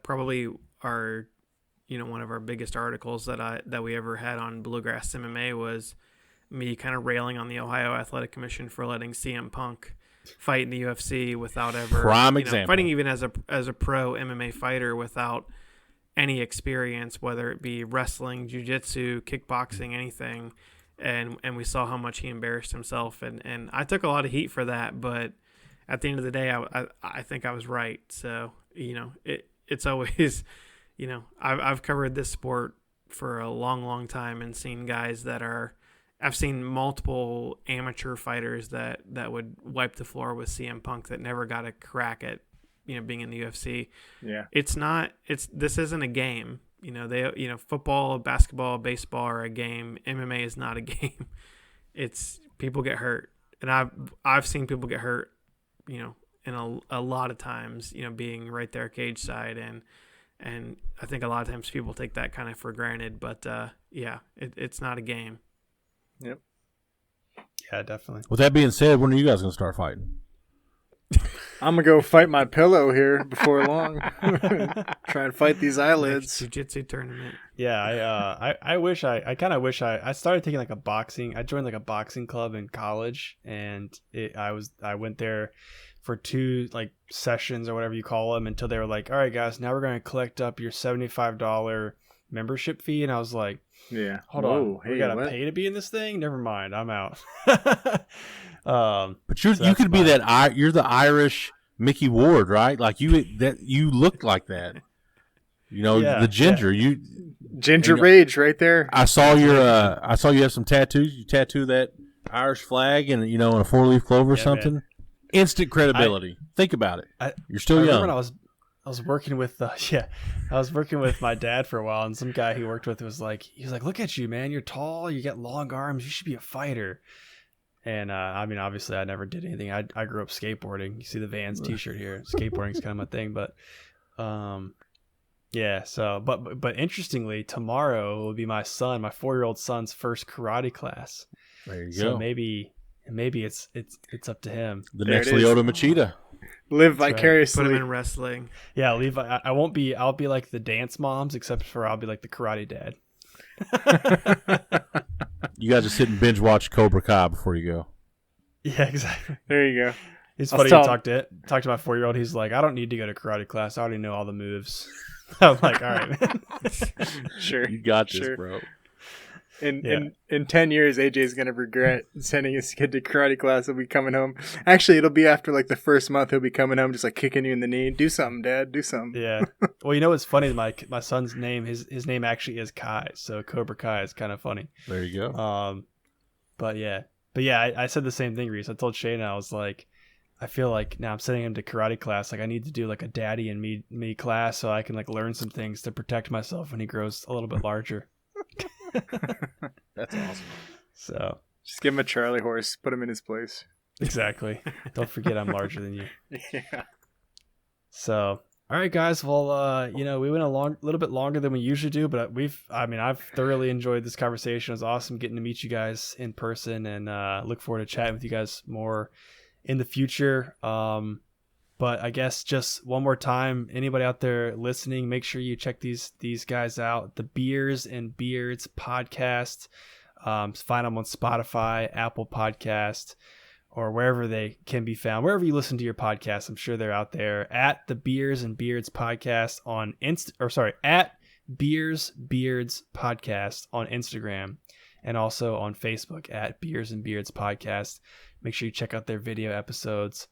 probably our one of our biggest articles that we ever had on Bluegrass MMA was me kind of railing on the Ohio Athletic Commission for letting CM Punk fight in the UFC without ever example. Fighting even as a pro MMA fighter without any experience, whether it be wrestling, jiu-jitsu, kickboxing, anything. And we saw how much he embarrassed himself. And I took a lot of heat for that, but at the end of the day, I think I was right. So, it's always, I've covered this sport for a long, long time and seen guys I've seen multiple amateur fighters that would wipe the floor with CM Punk that never got a crack at, being in the UFC. Yeah. This isn't a game. Football, basketball, baseball are a game. MMA is not a game. It's people get hurt. And I've seen people get hurt, in a lot of times, being right there cage side. And I think a lot of times people take that kind of for granted, but it's not a game. Yep. Yeah, definitely. With that being said, when are you guys going to start fighting? I'm going to go fight my pillow here before long. Try and fight these eyelids. Jiu-jitsu tournament. Yeah, I kind of wish I started taking like a boxing. I joined like a boxing club in college, and I went there for 2 like sessions or whatever you call them until they were like, all right, guys, now we're going to collect up your $75 membership fee. And I was like, yeah, hold on, we got to pay to be in this thing? Never mind, I'm out. But you could be that. You're the Irish Mickey Ward, right? Like you looked like that. You know, Yeah, the ginger. yeah. Ginger And, rage right there. I saw I saw you have some tattoos. You tattoo that Irish flag and in a 4-leaf clover or Yeah, something. man. Instant credibility. Think about it. You're still I young. remember when I was working with I was working with my dad for a while, and some guy he worked with was like, look at you, man, you're tall, you got long arms, you should be a fighter. And I mean, obviously I never did anything. I grew up skateboarding. You see the Vans t-shirt here. Skateboarding's kind of my thing, but yeah, so but interestingly, tomorrow will be my 4-year-old son's first karate class. There you So go. maybe it's up to him. The There next it is. Lyoto Machida. Live That's right. vicariously. Put him in wrestling. Yeah, Levi. I'll be like the dance moms, except for I'll be like the karate dad. You guys just sit and binge watch Cobra Kai before you go. Yeah, exactly. There you go. It's I'll funny. tell You talk to my 4-year-old. He's like, I don't need to go to karate class. I already know all the moves. I'm like, all right, man. Sure. You got this, Sure. bro. In 10 years, AJ's gonna regret sending his kid to karate class. He'll be coming home. Actually, it'll be after like the first month. He'll be coming home just like kicking you in the knee. Do something, Dad. Do something. Yeah. Well, you know what's funny? My son's name, his name actually is Kai. So Cobra Kai is kind of funny. There you go. But yeah, I said the same thing, Reese. I told Shayna, I was like, I feel like now I'm sending him to karate class. Like I need to do like a daddy and me class so I can like learn some things to protect myself when he grows a little bit larger. That's awesome. So Just give him a Charlie horse. Put him in his place. exactly. Don't forget I'm larger than you. Yeah. So all right, guys. Well, we went a little bit longer than we usually do, but I've thoroughly enjoyed this conversation. It was awesome getting to meet you guys in person, and look forward to chatting with you guys more in the future. But I guess just one more time, anybody out there listening, make sure you check these guys out. The Beers and Beards podcast. Find them on Spotify, Apple Podcast, or wherever they can be found. Wherever you listen to your podcast, I'm sure they're out there. At the Beers and Beards podcast on at Beers Beards podcast on Instagram, and also on Facebook at Beers and Beards podcast. Make sure you check out their video episodes.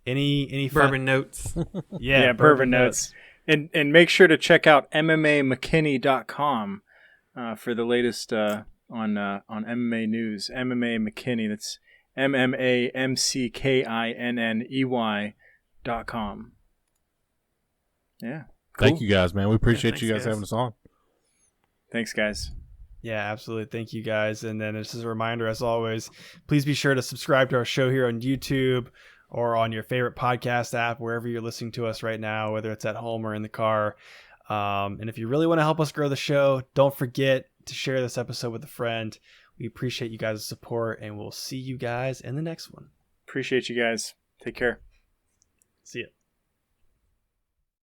Any Bourbon notes. Yeah, Bourbon notes. And make sure to check out MMAMckinney.com for the latest on MMA news. MMA McKinney. That's MMAMCKINNEY.com. Yeah. Cool. Thank you guys, man. We appreciate thanks, you guys guys. having us on. Thanks, guys. Yeah, absolutely. Thank you guys. And then just as a reminder, as always, please be sure to subscribe to our show here on YouTube or on your favorite podcast app, wherever you're listening to us right now, whether it's at home or in the car. And if you really want to help us grow the show, don't forget to share this episode with a friend. We appreciate you guys' support, and we'll see you guys in the next one. Appreciate you guys. Take care. See ya.